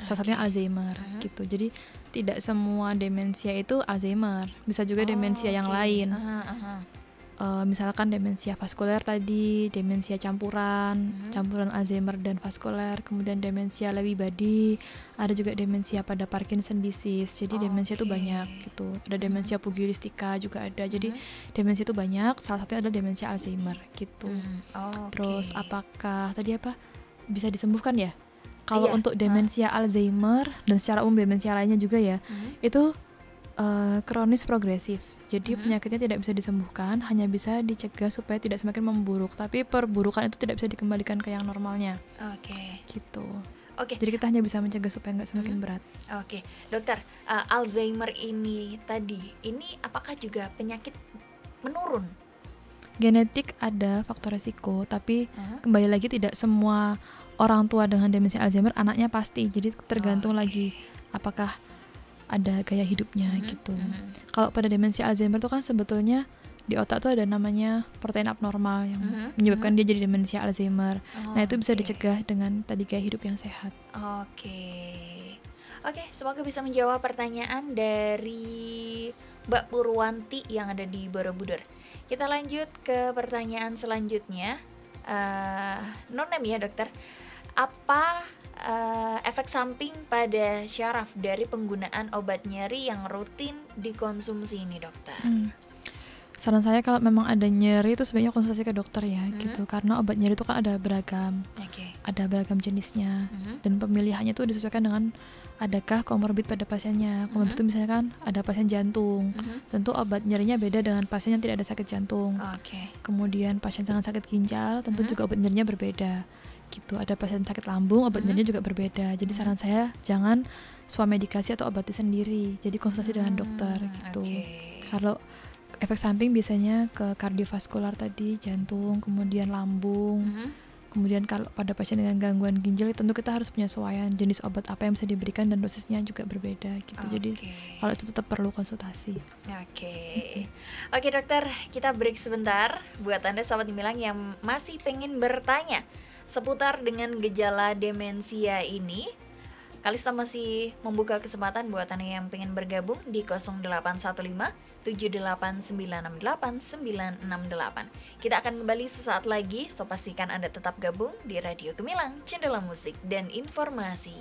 Salah satunya Alzheimer gitu. Jadi tidak semua demensia itu Alzheimer, bisa juga demensia yang lain. Misalkan demensia vaskuler tadi, demensia campuran Alzheimer dan vaskuler, kemudian demensia Lewy body, ada juga demensia pada Parkinson disease. Jadi demensia itu banyak gitu. Ada demensia pugilistika juga ada. Jadi demensia itu banyak, salah satunya adalah demensia Alzheimer gitu. Terus apakah tadi bisa disembuhkan ya? Kalau untuk demensia Alzheimer dan secara umum demensia lainnya juga ya, itu kronis progresif. Jadi penyakitnya tidak bisa disembuhkan, hanya bisa dicegah supaya tidak semakin memburuk. Tapi perburukan itu tidak bisa dikembalikan ke yang normalnya. Gitu. Jadi kita hanya bisa mencegah supaya nggak semakin berat. Dokter, Alzheimer ini apakah juga penyakit menurun? Genetik ada faktor resiko, tapi kembali lagi tidak semua orang tua dengan demensia Alzheimer anaknya pasti. Jadi tergantung lagi apakah ada gaya hidupnya gitu. Kalau pada demensia Alzheimer itu kan sebetulnya di otak tuh ada namanya protein abnormal yang menyebabkan dia jadi demensia Alzheimer. Nah itu bisa dicegah dengan tadi gaya hidup yang sehat. Semoga bisa menjawab pertanyaan dari Mbak Purwanti yang ada di Borobudur. Kita lanjut ke pertanyaan selanjutnya. Non-name ya dokter. Apa efek samping pada syaraf dari penggunaan obat nyeri yang rutin dikonsumsi ini dokter? Saran saya kalau memang ada nyeri itu sebaiknya konsultasi ke dokter ya gitu, karena obat nyeri itu kan ada beragam, ada beragam jenisnya dan pemilihannya itu disesuaikan dengan adakah komorbid pada pasiennya. Komorbid itu misalnya kan ada pasien jantung, tentu obat nyerinya beda dengan pasien yang tidak ada sakit jantung. Kemudian pasien dengan sakit ginjal, tentu juga obat nyerinya berbeda. Gitu. Ada pasien sakit lambung, obat nyerinya juga berbeda. Jadi saran saya jangan swamedikasi atau obati sendiri. Jadi konsultasi dengan dokter gitu. Kalau efek samping biasanya ke kardiovaskular tadi, jantung, kemudian lambung. Kemudian kalau pada pasien dengan gangguan ginjal tentu kita harus penyesuaian jenis obat apa yang bisa diberikan dan dosisnya juga berbeda gitu. Jadi kalau itu tetap perlu konsultasi. Oke dokter, kita break sebentar. Buat Anda sahabat Gemilang yang masih pengen bertanya seputar dengan gejala demensia ini, Kalista masih membuka kesempatan buat Anda yang pengen bergabung di 0815 78968 968. Kita akan kembali sesaat lagi, so pastikan Anda tetap gabung di Radio Gemilang, Jendela Musik dan Informasi.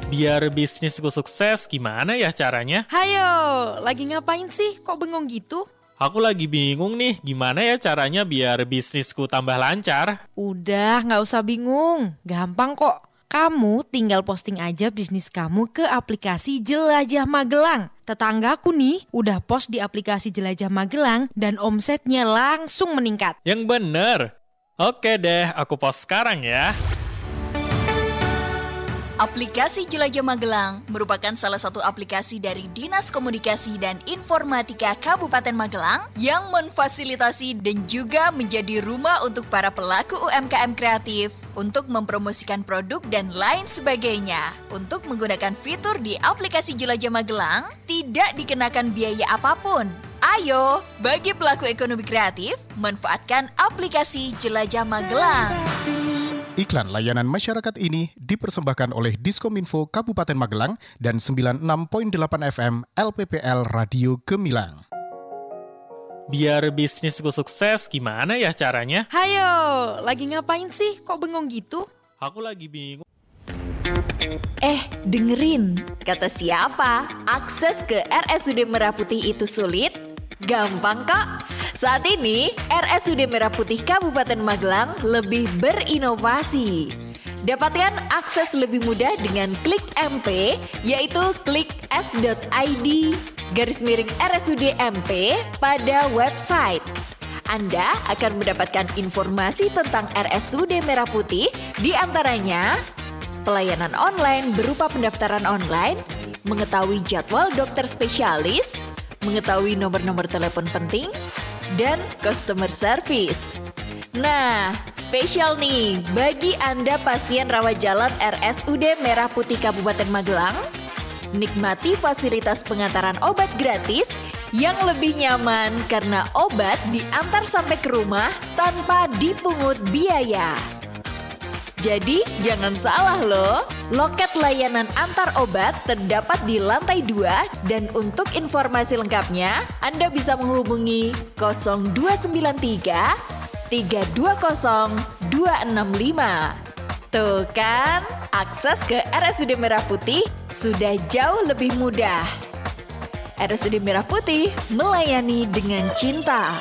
Biar bisnisku sukses, gimana ya caranya? Hayo, lagi ngapain sih? Kok bengong gitu? Aku lagi bingung nih, gimana ya caranya biar bisnisku tambah lancar? Udah, nggak usah bingung. Gampang kok. Kamu tinggal posting aja bisnis kamu ke aplikasi Jelajah Magelang. Tetanggaku nih udah post di aplikasi Jelajah Magelang dan omsetnya langsung meningkat. Yang bener. Oke deh, aku post sekarang ya. Aplikasi Jelajah Magelang merupakan salah satu aplikasi dari Dinas Komunikasi dan Informatika Kabupaten Magelang yang memfasilitasi dan juga menjadi rumah untuk para pelaku UMKM kreatif untuk mempromosikan produk dan lain sebagainya. Untuk menggunakan fitur di aplikasi Jelajah Magelang, tidak dikenakan biaya apapun. Ayo, bagi pelaku ekonomi kreatif, manfaatkan aplikasi Jelajah Magelang. Iklan layanan masyarakat ini dipersembahkan oleh Diskominfo Kabupaten Magelang dan 96.8 FM LPPL Radio Gemilang. Biar bisnisku sukses, gimana ya caranya? Hayo, lagi ngapain sih? Kok bengong gitu? Aku lagi bingung. Dengerin, kata siapa? Akses ke RSUD Merah Putih itu sulit? Gampang kok. Saat ini, RSUD Merah Putih Kabupaten Magelang lebih berinovasi. Dapatkan akses lebih mudah dengan klik MP, yaitu klik s.id/RSUD MP pada website. Anda akan mendapatkan informasi tentang RSUD Merah Putih, di antaranya pelayanan online berupa pendaftaran online, mengetahui jadwal dokter spesialis, mengetahui nomor-nomor telepon penting, dan customer service. Nah, spesial nih bagi Anda pasien rawat jalan RSUD Merah Putih Kabupaten Magelang, nikmati fasilitas pengantaran obat gratis yang lebih nyaman karena obat diantar sampai ke rumah tanpa dipungut biaya. Jadi jangan salah loh, loket layanan antar obat terdapat di lantai 2 dan untuk informasi lengkapnya Anda bisa menghubungi 0293 320 265. Tuh kan, akses ke RSUD Merah Putih sudah jauh lebih mudah. RSUD Merah Putih melayani dengan cinta.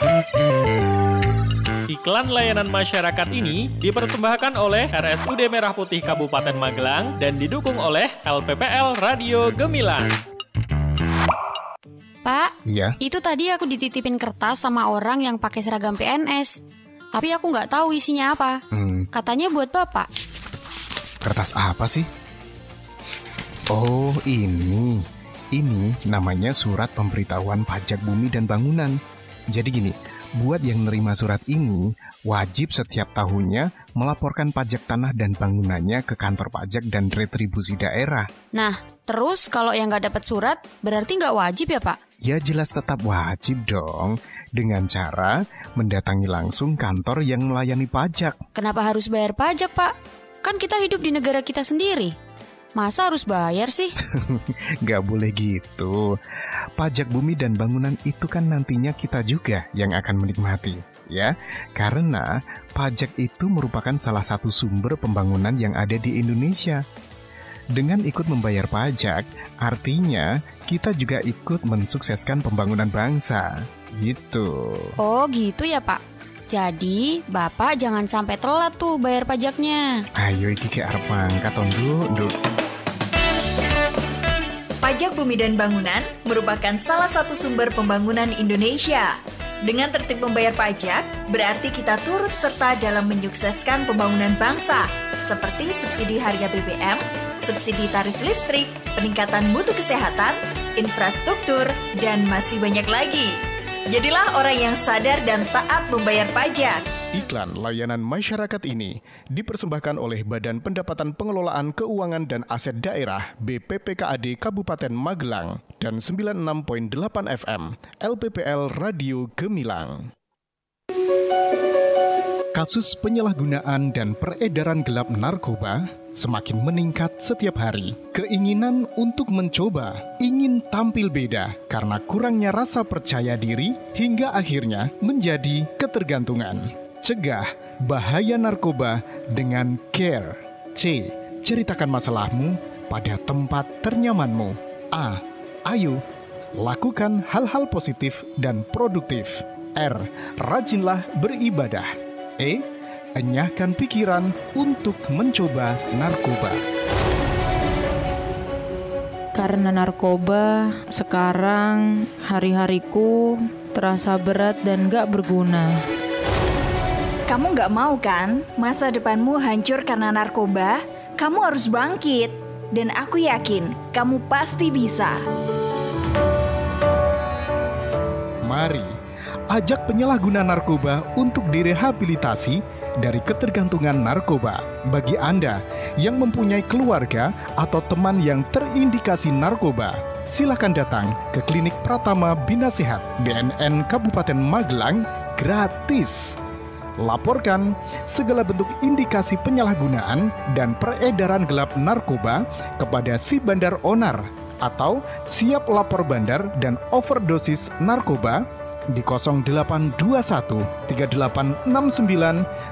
Iklan layanan masyarakat ini dipersembahkan oleh RSUD Merah Putih Kabupaten Magelang dan didukung oleh LPPL Radio Gemilang. Pak, Iya. itu tadi aku dititipin kertas sama orang yang pakai seragam PNS. Tapi aku nggak tahu isinya apa. Katanya buat Bapak. Kertas apa sih? Oh, ini. Ini namanya surat pemberitahuan pajak bumi dan bangunan. Jadi gini, buat yang nerima surat ini, wajib setiap tahunnya melaporkan pajak tanah dan bangunannya ke kantor pajak dan retribusi daerah. Nah, terus kalau yang nggak dapat surat, berarti nggak wajib ya, Pak? Ya jelas tetap wajib dong, dengan cara mendatangi langsung kantor yang melayani pajak. Kenapa harus bayar pajak, Pak? Kan kita hidup di negara kita sendiri. Masa harus bayar sih? Gak boleh gitu. Pajak bumi dan bangunan itu kan nantinya kita juga yang akan menikmati, ya. Karena pajak itu merupakan salah satu sumber pembangunan yang ada di Indonesia. Dengan ikut membayar pajak, artinya kita juga ikut mensukseskan pembangunan bangsa. Gitu. Oh gitu ya, Pak. Jadi, Bapak jangan sampai telat tuh bayar pajaknya. Ayo iki ke arep mangkat Nduk. Pajak bumi dan bangunan merupakan salah satu sumber pembangunan Indonesia. Dengan tertib membayar pajak, berarti kita turut serta dalam menyukseskan pembangunan bangsa, seperti subsidi harga BBM, subsidi tarif listrik, peningkatan mutu kesehatan, infrastruktur, dan masih banyak lagi. Jadilah orang yang sadar dan taat membayar pajak. Iklan layanan masyarakat ini dipersembahkan oleh Badan Pendapatan Pengelolaan Keuangan dan Aset Daerah BPPKAD Kabupaten Magelang dan 96.8 FM LPPL Radio Gemilang. Kasus penyalahgunaan dan peredaran gelap narkoba semakin meningkat setiap hari. Keinginan untuk mencoba, ingin tampil beda karena kurangnya rasa percaya diri hingga akhirnya menjadi ketergantungan. Cegah bahaya narkoba dengan CARE. C. Ceritakan masalahmu pada tempat ternyamanmu. A. Ayo, lakukan hal-hal positif dan produktif. R. Rajinlah beribadah. E. Enyahkan pikiran untuk mencoba narkoba. Karena narkoba, sekarang hari-hariku terasa berat dan gak berguna. Kamu gak mau kan masa depanmu hancur karena narkoba? Kamu harus bangkit. Dan aku yakin kamu pasti bisa. Mari ajak penyalahguna narkoba untuk direhabilitasi dari ketergantungan narkoba. Bagi Anda yang mempunyai keluarga atau teman yang terindikasi narkoba, silakan datang ke Klinik Pratama Bina Sehat BNN Kabupaten Magelang gratis. Laporkan segala bentuk indikasi penyalahgunaan dan peredaran gelap narkoba kepada si bandar onar atau siap lapor bandar dan overdosis narkoba di 0821 3869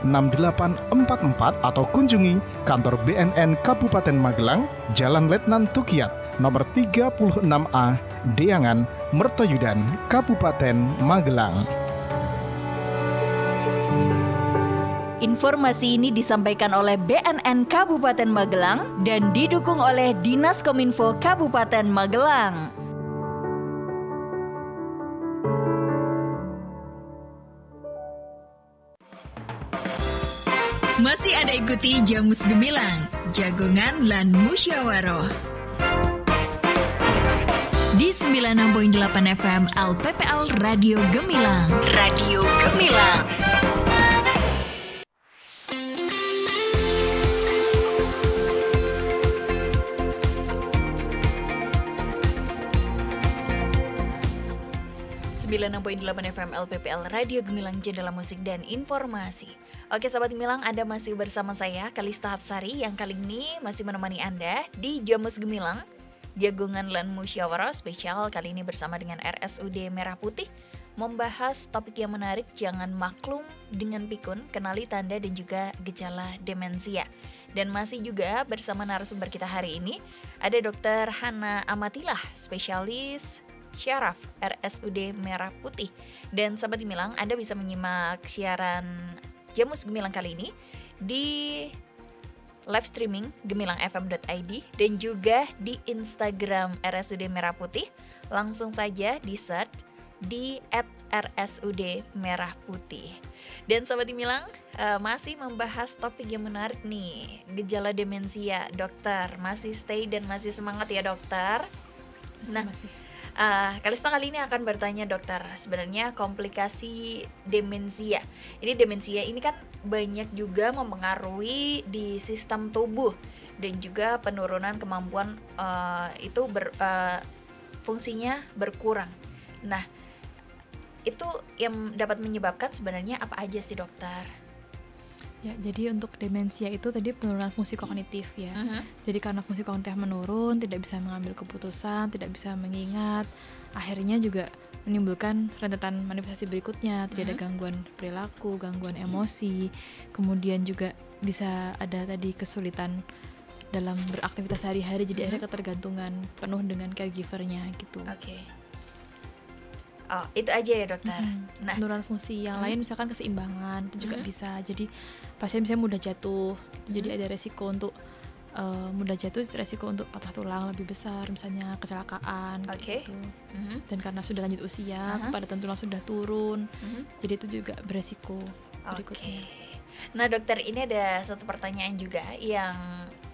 6844 atau kunjungi kantor BNN Kabupaten Magelang, Jalan Letnan Tukiat, nomor 36A, Deangan, Mertoyudan, Kabupaten Magelang. Informasi ini disampaikan oleh BNN Kabupaten Magelang dan didukung oleh Dinas Kominfo Kabupaten Magelang. Masih ada ikuti Jamus Gemilang, Jagongan lan Musyawaroh. Di 96.8 FM LPPL Radio Gemilang. Radio Gemilang. 96.8 FM LPPL Radio Gemilang Jendela Musik dan Informasi. Oke Sobat Gemilang, Anda masih bersama saya Kalista Hapsari yang kali ini masih menemani Anda di Jamus Gemilang Jagungan Lan Musyawarah spesial kali ini bersama dengan RSUD Merah Putih, membahas topik yang menarik, jangan maklum dengan pikun, kenali tanda dan juga gejala demensia. Dan masih juga bersama narasumber kita hari ini, ada Dr. Hana Amatilah, spesialis syaraf RSUD Merah Putih. Dan Sobat Gemilang, Anda bisa menyimak siaran Jamus Gemilang kali ini di live streaming gemilangfm.id dan juga di Instagram RSUD Merah Putih. Langsung saja di search di @RSUD Merah Putih. Dan Sobat Gemilang, masih membahas topik yang menarik nih, gejala demensia. Dokter masih stay dan masih semangat ya dokter. Masih. Kalista kali ini akan bertanya dokter, sebenarnya komplikasi demensia. Ini demensia ini kan banyak juga mempengaruhi di sistem tubuh dan juga penurunan kemampuan itu fungsinya berkurang. Nah, itu yang dapat menyebabkan sebenarnya apa aja sih dokter? Ya, jadi untuk demensia itu tadi penurunan fungsi kognitif ya. Jadi karena fungsi kognitif menurun, tidak bisa mengambil keputusan, tidak bisa mengingat, akhirnya juga menimbulkan rentetan manifestasi berikutnya. Tidak ada gangguan perilaku, gangguan emosi, kemudian juga bisa ada tadi kesulitan dalam beraktivitas sehari-hari, jadi akhirnya ketergantungan penuh dengan caregivernya gitu. Oke. Oh, itu aja ya dokter. Nah, penurunan fungsi yang lain misalkan keseimbangan itu juga bisa. Jadi pasien misalnya mudah jatuh, jadi ada resiko untuk mudah jatuh, resiko untuk patah tulang lebih besar, misalnya kecelakaan gitu. Dan karena sudah lanjut usia, kepadatan tulang sudah turun, jadi itu juga beresiko berikutnya. Nah dokter, ini ada satu pertanyaan juga yang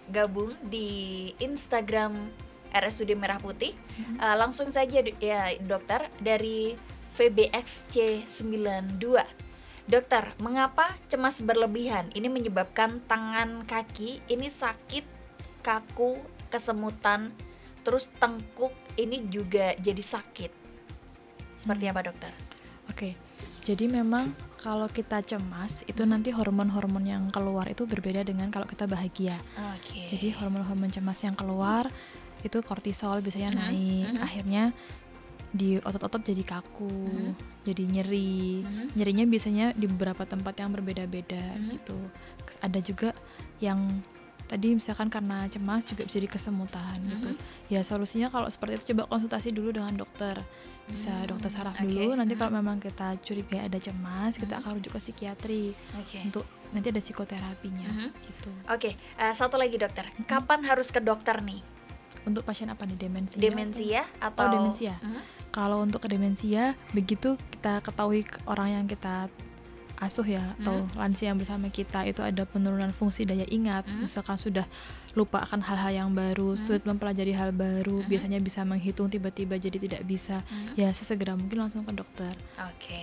gabung di Instagram RSUD Merah Putih. Langsung saja ya dokter, dari VBXC92. Dokter, mengapa cemas berlebihan ini menyebabkan tangan kaki ini sakit, kaku, kesemutan, terus tengkuk ini juga jadi sakit? Seperti apa dokter? Oke, jadi memang kalau kita cemas itu nanti hormon-hormon yang keluar itu berbeda dengan kalau kita bahagia. Jadi hormon-hormon cemas yang keluar itu kortisol biasanya naik, akhirnya di otot-otot jadi kaku, jadi nyeri. Nyerinya biasanya di beberapa tempat yang berbeda-beda gitu. Ada juga yang tadi misalkan karena cemas juga bisa jadi kesemutan gitu. Ya solusinya kalau seperti itu coba konsultasi dulu dengan dokter. Bisa dokter saraf dulu, nanti kalau memang kita curiga ada cemas, kita akan rujuk ke psikiatri untuk nanti ada psikoterapinya gitu. Satu lagi dokter, kapan harus ke dokter nih? Untuk pasien apa nih, demensia? Demensia atau demensia. Kalau untuk demensia, begitu kita ketahui orang yang kita asuh ya atau lansia yang bersama kita itu ada penurunan fungsi daya ingat, misalkan sudah lupa akan hal-hal yang baru, sulit mempelajari hal baru, biasanya bisa menghitung tiba-tiba jadi tidak bisa, ya sesegera mungkin langsung ke dokter.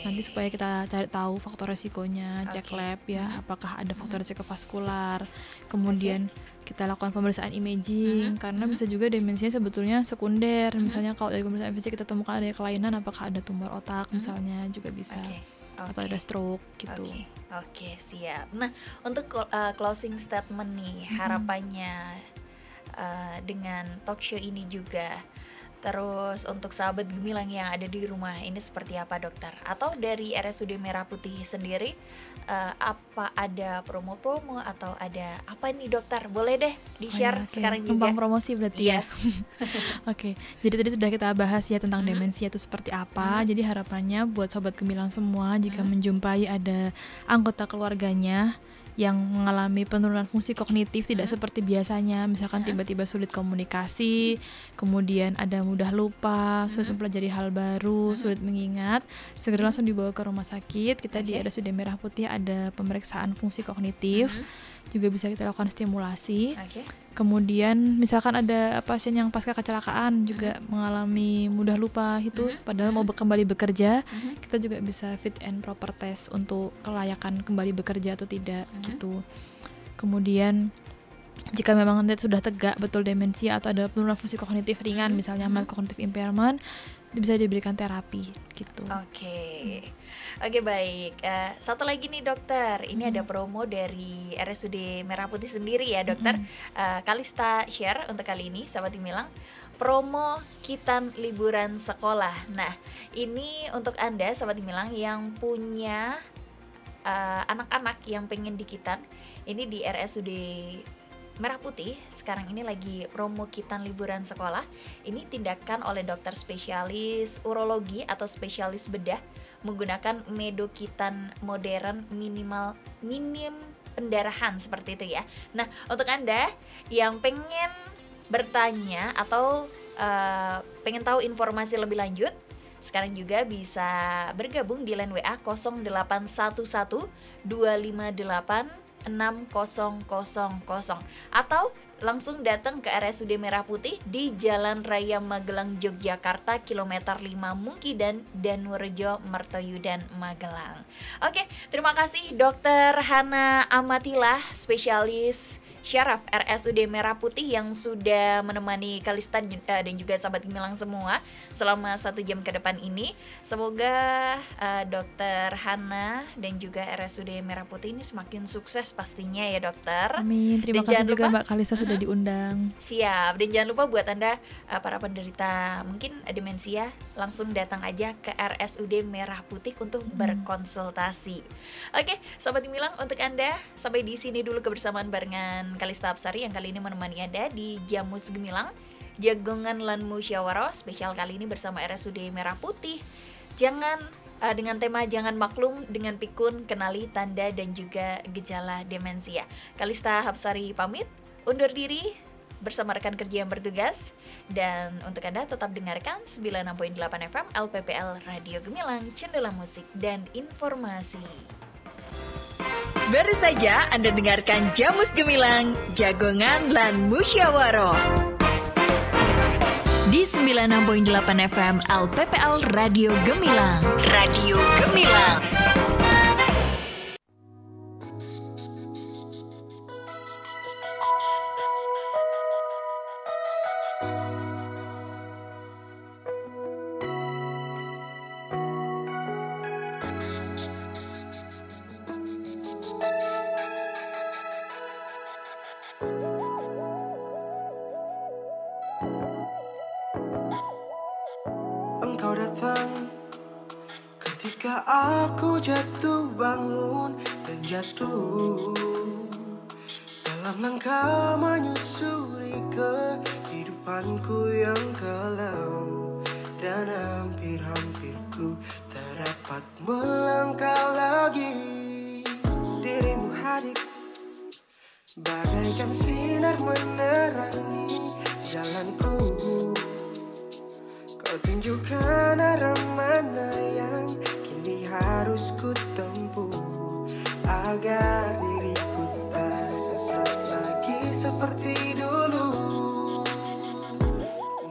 Nanti supaya kita cari tahu faktor resikonya, cek lab ya, apakah ada faktor resiko vaskular, kemudian kita lakukan pemeriksaan imaging, karena bisa juga demensia sebetulnya sekunder, misalnya kalau dari pemeriksaan fisik kita temukan ada kelainan, apakah ada tumor otak misalnya juga bisa. Atau ada stroke gitu. Oke, siap. Nah, untuk closing statement nih, harapannya dengan talk show ini juga, terus untuk sahabat Gemilang yang ada di rumah ini seperti apa dokter? Atau dari RSUD Merah Putih sendiri, apa ada promo-promo atau ada apa nih dokter? Boleh deh di-share sekarang juga. Numpang promosi berarti ya. Oke, jadi tadi sudah kita bahas ya tentang demensia itu seperti apa. Jadi harapannya buat sobat Gemilang semua, jika menjumpai ada anggota keluarganya yang mengalami penurunan fungsi kognitif tidak seperti biasanya, misalkan tiba-tiba sulit komunikasi, kemudian ada mudah lupa, sulit mempelajari hal baru, sulit mengingat, segera langsung dibawa ke rumah sakit. Kita di RSUD Merah Putih ada pemeriksaan fungsi kognitif, juga bisa kita lakukan stimulasi. Kemudian misalkan ada pasien yang pasca kecelakaan juga mengalami mudah lupa itu, padahal mau kembali bekerja, kita juga bisa fit and proper test untuk kelayakan kembali bekerja atau tidak gitu. Kemudian jika memang nanti sudah tegak betul demensia atau ada penurunan fungsi kognitif ringan, misalnya mild cognitive impairment, bisa diberikan terapi gitu. Oke, baik. Satu lagi nih dokter, ini ada promo dari RSUD Merah Putih sendiri ya dokter. Kalista share untuk kali ini, sahabat Gemilang, promo Kitan Liburan Sekolah. Nah, ini untuk Anda sahabat Gemilang yang punya anak-anak yang pengen di Kitan, ini di RSUD Merah Putih sekarang ini lagi promo Kitan Liburan Sekolah. Ini tindakan oleh dokter spesialis urologi atau spesialis bedah menggunakan medokitan modern minim pendarahan seperti itu ya. Nah, untuk Anda yang pengen bertanya atau pengen tahu informasi lebih lanjut, sekarang juga bisa bergabung di line WA 0811 258 6000 atau langsung datang ke RSUD Merah Putih di Jalan Raya Magelang Yogyakarta kilometer 5 Mungkidan Danurejo Mertoyudan Magelang. Oke, terima kasih Dr. Hana Amatilah, spesialis syaraf RSUD Merah Putih yang sudah menemani Kalista dan juga sahabat Gemilang semua selama 1 jam ke depan ini. Semoga Dr. Hana dan juga RSUD Merah Putih ini semakin sukses pastinya ya dokter. Amin. Terima kasih juga Mbak Kalista sudah diundang. Siap. Dan jangan lupa buat Anda para penderita mungkin demensia, langsung datang aja ke RSUD Merah Putih untuk berkonsultasi. Oke, sahabat Gemilang, untuk Anda sampai di sini dulu kebersamaan barengan Kalista Apsari yang kali ini menemani Anda di Jamus Gemilang, Jagongan Lan Musyawarah spesial kali ini bersama RSUD Merah Putih. Dengan tema Jangan Maklum dengan Pikun, Kenali Tanda dan juga Gejala Demensia. Kalista Apsari pamit, undur diri bersama rekan kerja yang bertugas. Dan untuk Anda tetap dengarkan 96.8 FM LPPL Radio Gemilang, Cendela Musik dan Informasi. Baru saja Anda dengarkan Jamus Gemilang, Jagongan Lan Musyawarah di 96.8 FM LPPL Radio Gemilang. Radio Gemilang. Engkau datang ketika aku jatuh bangun dan jatuh dalam langkah menyusuri kehidupanku yang kelam, dan hampir-hampir ku tak dapat melangkah lagi. Dirimu hadir bagaikan sinar menerangi jalanku. Kau tunjukkan arah mana yang kini harus ku tempuh, agar diriku tak sesat lagi seperti dulu.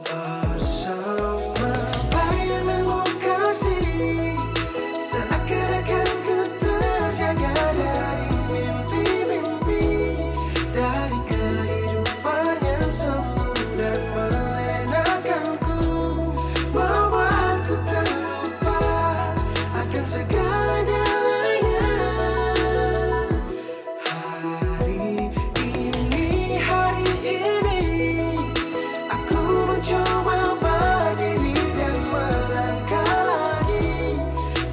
Bersama bayanganmu kasih, seakan-akan ku terjaga dari mimpi-mimpi, dari kehidupan yang semu dan melenakanku, membuatku terlupa akan segala-galanya. Hari ini aku mencoba berdiri dan melangkah lagi.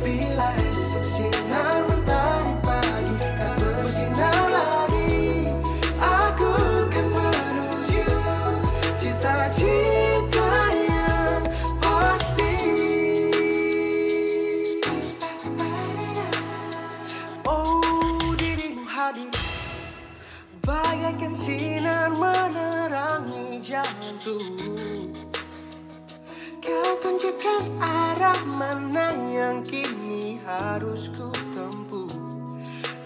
Bila esok sinar mentari pagi tak bersinar lagi, aku akan menuju cita-cita yang pasti. Oh, dirimu hadir bagaikan sinar menerangi jalanku. Kau tunjukkan arah mana yang kini harus ku tempuh,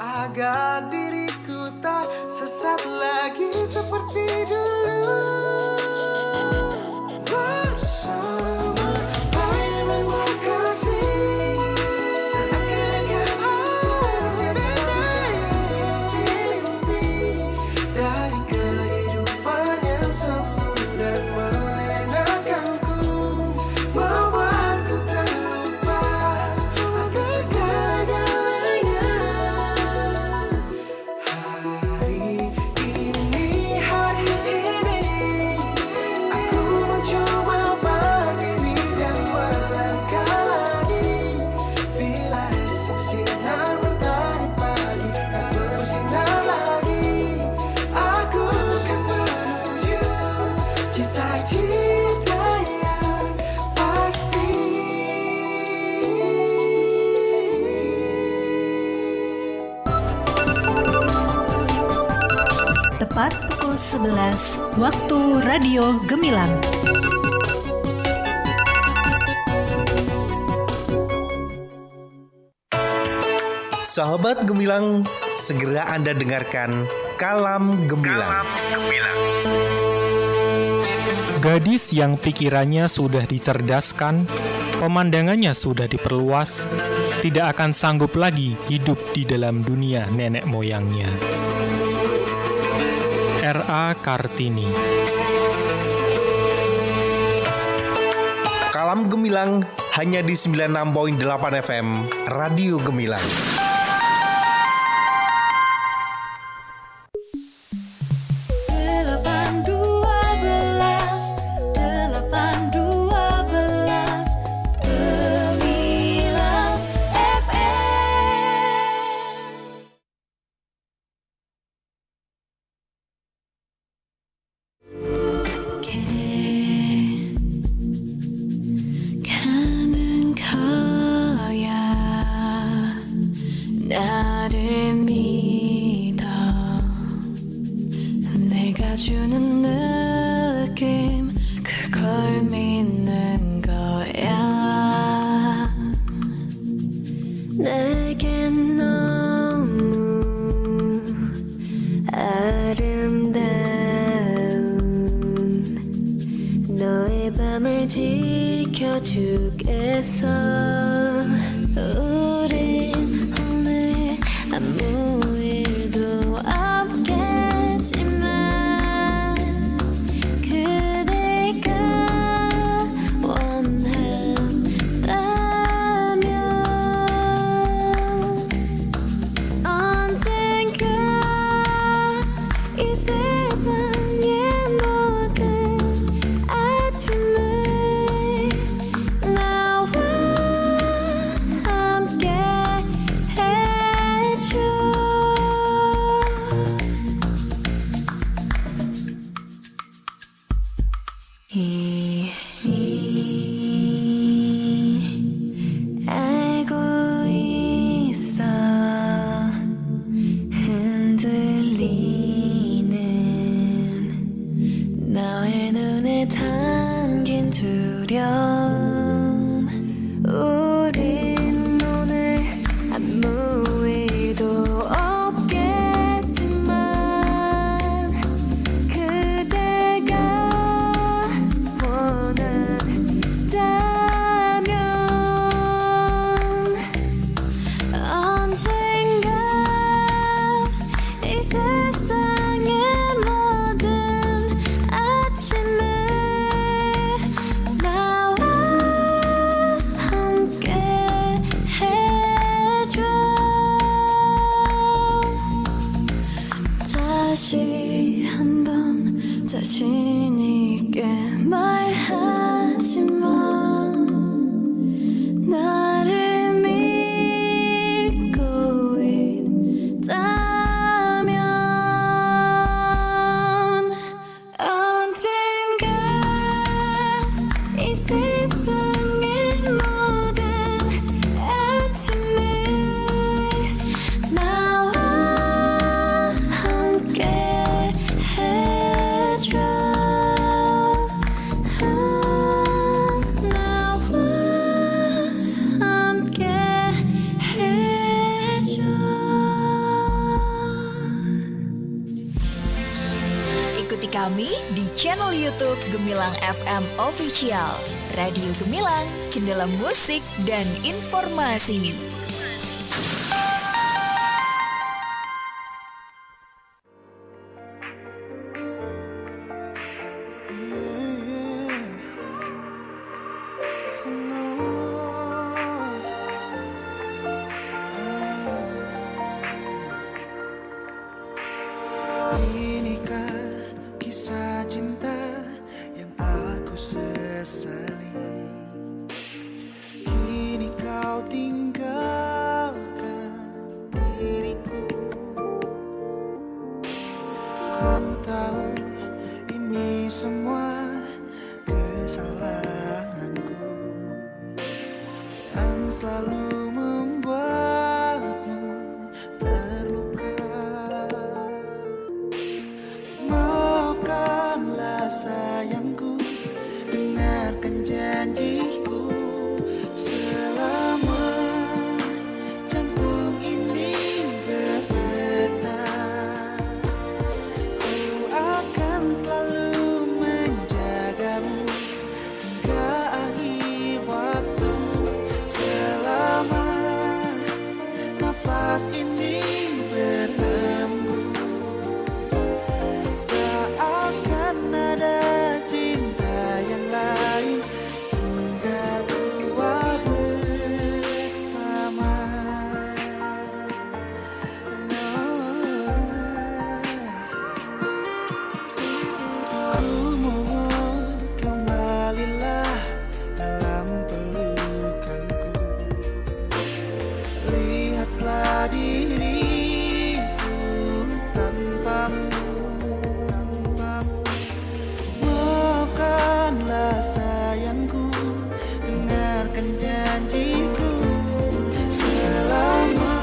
agar diriku tak sesat lagi seperti dulu. Bersama bayanganmu kasih, seakan-akan terjaga mimpi-mimpi, dari kehidupan yang semu dan melenakanku, membuat tepat pukul 11 waktu Radio Gemilang. Sahabat Gemilang, segera Anda dengarkan Kalam Gemilang. Gadis yang pikirannya sudah dicerdaskan, pemandangannya sudah diperluas, tidak akan sanggup lagi hidup di dalam dunia nenek moyangnya. R.A. Kartini. Kalam Gemilang hanya di 96.8 FM Radio Gemilang. 나를 믿어 내가 주는 느낌 그걸 믿는 거야 내겐 너무 아름다운 너의 밤을 지켜주겠어 우린 오늘 아무 일도 없겠지만 그대가 원한다면 언젠가 이 세상의 모든 아침을 나와 함께 해줘 알고 있어 흔들리는 너의 눈에 담긴 두려움 우린 오늘 아무 일도 없겠지만 그대가 원한다면 언젠가 이 세상의 모든 아침을 나와 함께 해줘 다시 한번 자신 있게 말하지만 나를 믿고 있다면 언젠가 이 세상의 모든 아침을 나와 함께 해줘 나와 함께 해줘 Ikuti kami di channel YouTube Gemilang FM Official. Radio Gemilang, jendela musik dan informasi. Inikah kisah cinta yang aku sesali? Kini kau tinggalkan diriku. Ku tahu ini semua kesalahanku yang selalu membuatmu terluka. diriku tanpamu. Maafkanlah sayangku, dengarkan janjiku. Selama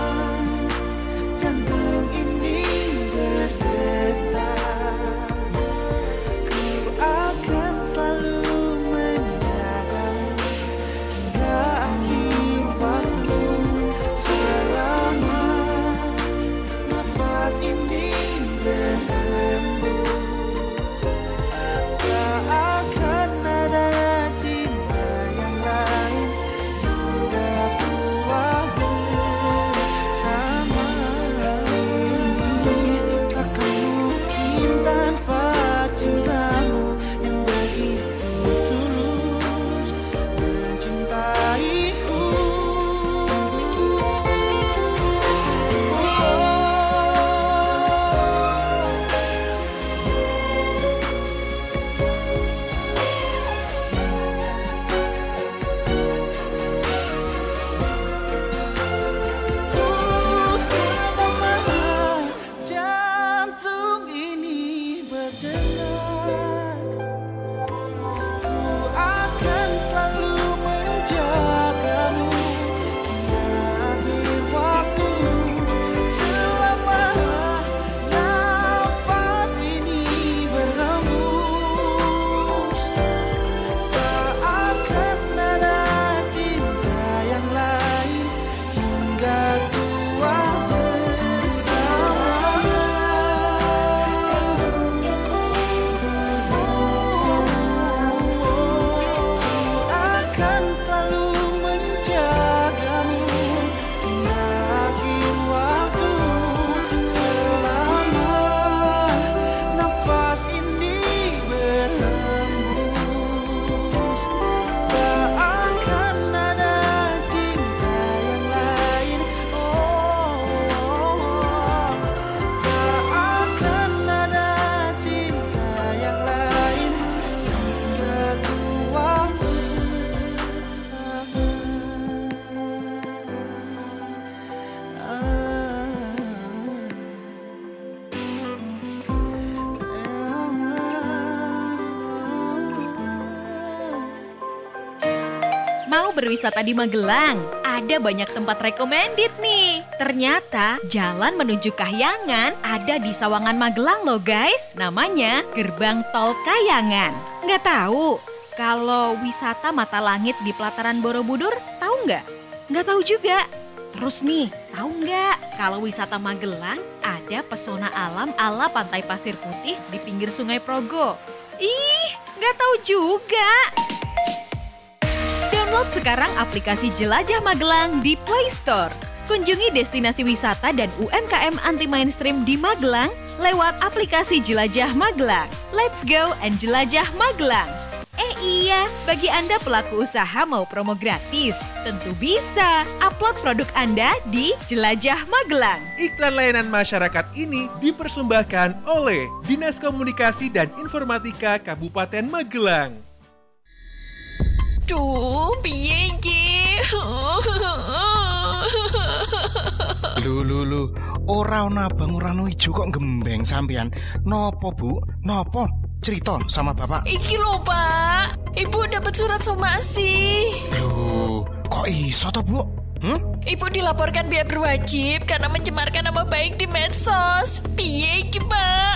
jantung ini berdetak, ku akan selalu menjagamu hingga akhir waktu. Selama nafas ini berhembus, tak akan ada cinta yang lain hingga tua bersama. Takkan mungkin tanpa cintamu yang begitu tulus mencintaiku. Selama jantung ini berdetak, ku akan selalu menjagamu hingga akhir waktu. Selama nafas ini berhembus, tak akan ada cinta yang lain hingga tua bersama. Akan selalu menjagamu hingga akhir waktu. Selama nafas ini berhembus, tak akan ada cinta yang lain. Tak akan ada cinta yang lain hingga tua Mau berwisata di Magelang? Ada banyak tempat recommended nih. Ternyata jalan menuju Kahyangan ada di Sawangan Magelang loh guys. Namanya Gerbang Tol Kahyangan. Nggak tahu? Kalau wisata mata langit di pelataran Borobudur, tahu nggak? Nggak tahu juga. Terus nih, tahu nggak kalau wisata Magelang ada pesona alam ala Pantai Pasir Putih di pinggir Sungai Progo? Ih, nggak tahu juga. Download sekarang aplikasi Jelajah Magelang di Play Store. Kunjungi destinasi wisata dan UMKM anti mainstream di Magelang lewat aplikasi Jelajah Magelang. Let's go and jelajah Magelang. Iya, bagi Anda pelaku usaha mau promo gratis, tentu bisa. Upload produk Anda di Jelajah Magelang. Iklan layanan masyarakat ini dipersembahkan oleh Dinas Komunikasi dan Informatika Kabupaten Magelang. Duh, piye iki? Lu, ora ana abang ora ono ijo kok gembeng sampean. Nopo, Bu? Nopo? Cerita sama Bapak. Iki lho, Pak. Ibu dapat surat somasi. Loh, kok iso toh, Bu? Ibu dilaporkan pihak berwajib karena mencemarkan nama baik di medsos. Piye iki, Pak?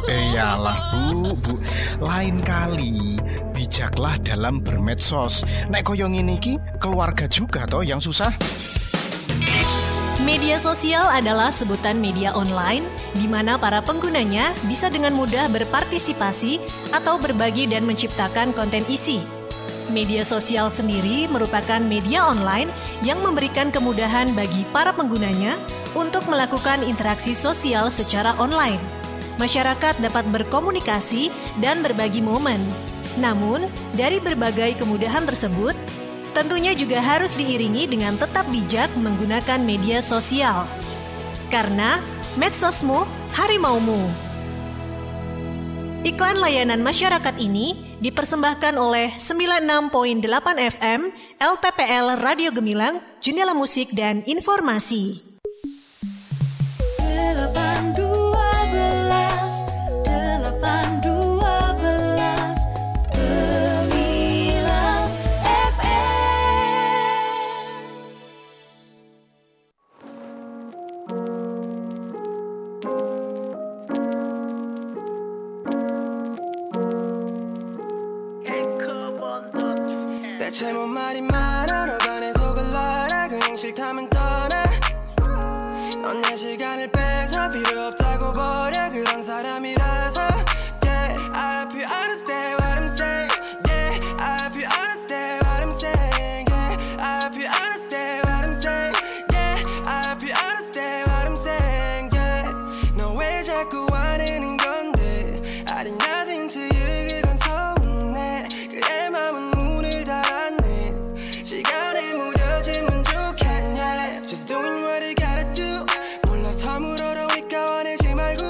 Iyalah, Bu. Lain kali bijaklah dalam bermedsos. Nek koyo ngene iki keluarga juga toh yang susah. Media sosial adalah sebutan media online di mana para penggunanya bisa dengan mudah berpartisipasi atau berbagi dan menciptakan konten isi. Media sosial sendiri merupakan media online yang memberikan kemudahan bagi para penggunanya untuk melakukan interaksi sosial secara online. Masyarakat dapat berkomunikasi dan berbagi momen. Namun, dari berbagai kemudahan tersebut, tentunya juga harus diiringi dengan tetap bijak menggunakan media sosial. Karena medsosmu, harimaumu. Iklan layanan masyarakat ini dipersembahkan oleh 96.8 FM LPPL Radio Gemilang, Jendela Musik dan Informasi. 812 Gemilang 대체 뭔 말이 많아 너가 내 속을 알아 그냥 싫다면 떠나 넌 내 시간을 뺏어 필요 없다고 버려 그런 사람이라서 Yeah, I hope you understand what I'm saying Yeah, I hope you understand what I'm saying Yeah, I hope you understand what I'm saying Yeah, I hope you understand what I'm saying Yeah, 너 왜 자꾸 화내는 건데 I did nothing to you 그건 서운해 그래 맘은 문을 닫았네 시간에 무뎌지면 좋겠네 Just doing what you gotta do 몰라서 물어보니까 화내지 말고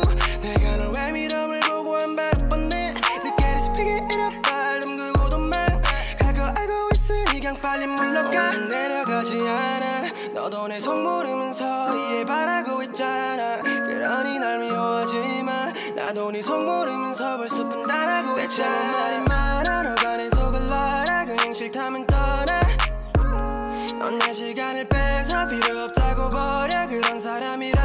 내가 널 왜 미럼을 보고 한 발 뻔해 늦게 speak it up 발름 긁고 도망갈 거 알고 있으니 그냥 빨리 물러가 내려가지 않아 너도 내 속 모르면서 이해 바라고 있잖아 그러니 날 미워하지 마 나도 네 속 모르면서 벌써 판단하고 있잖아 대체 말이 많아 너가 내 속을 알아 그냥 싫다면 떠나 넌 내 시간을 뺏어 필요 없다고 버려 그런 사람이라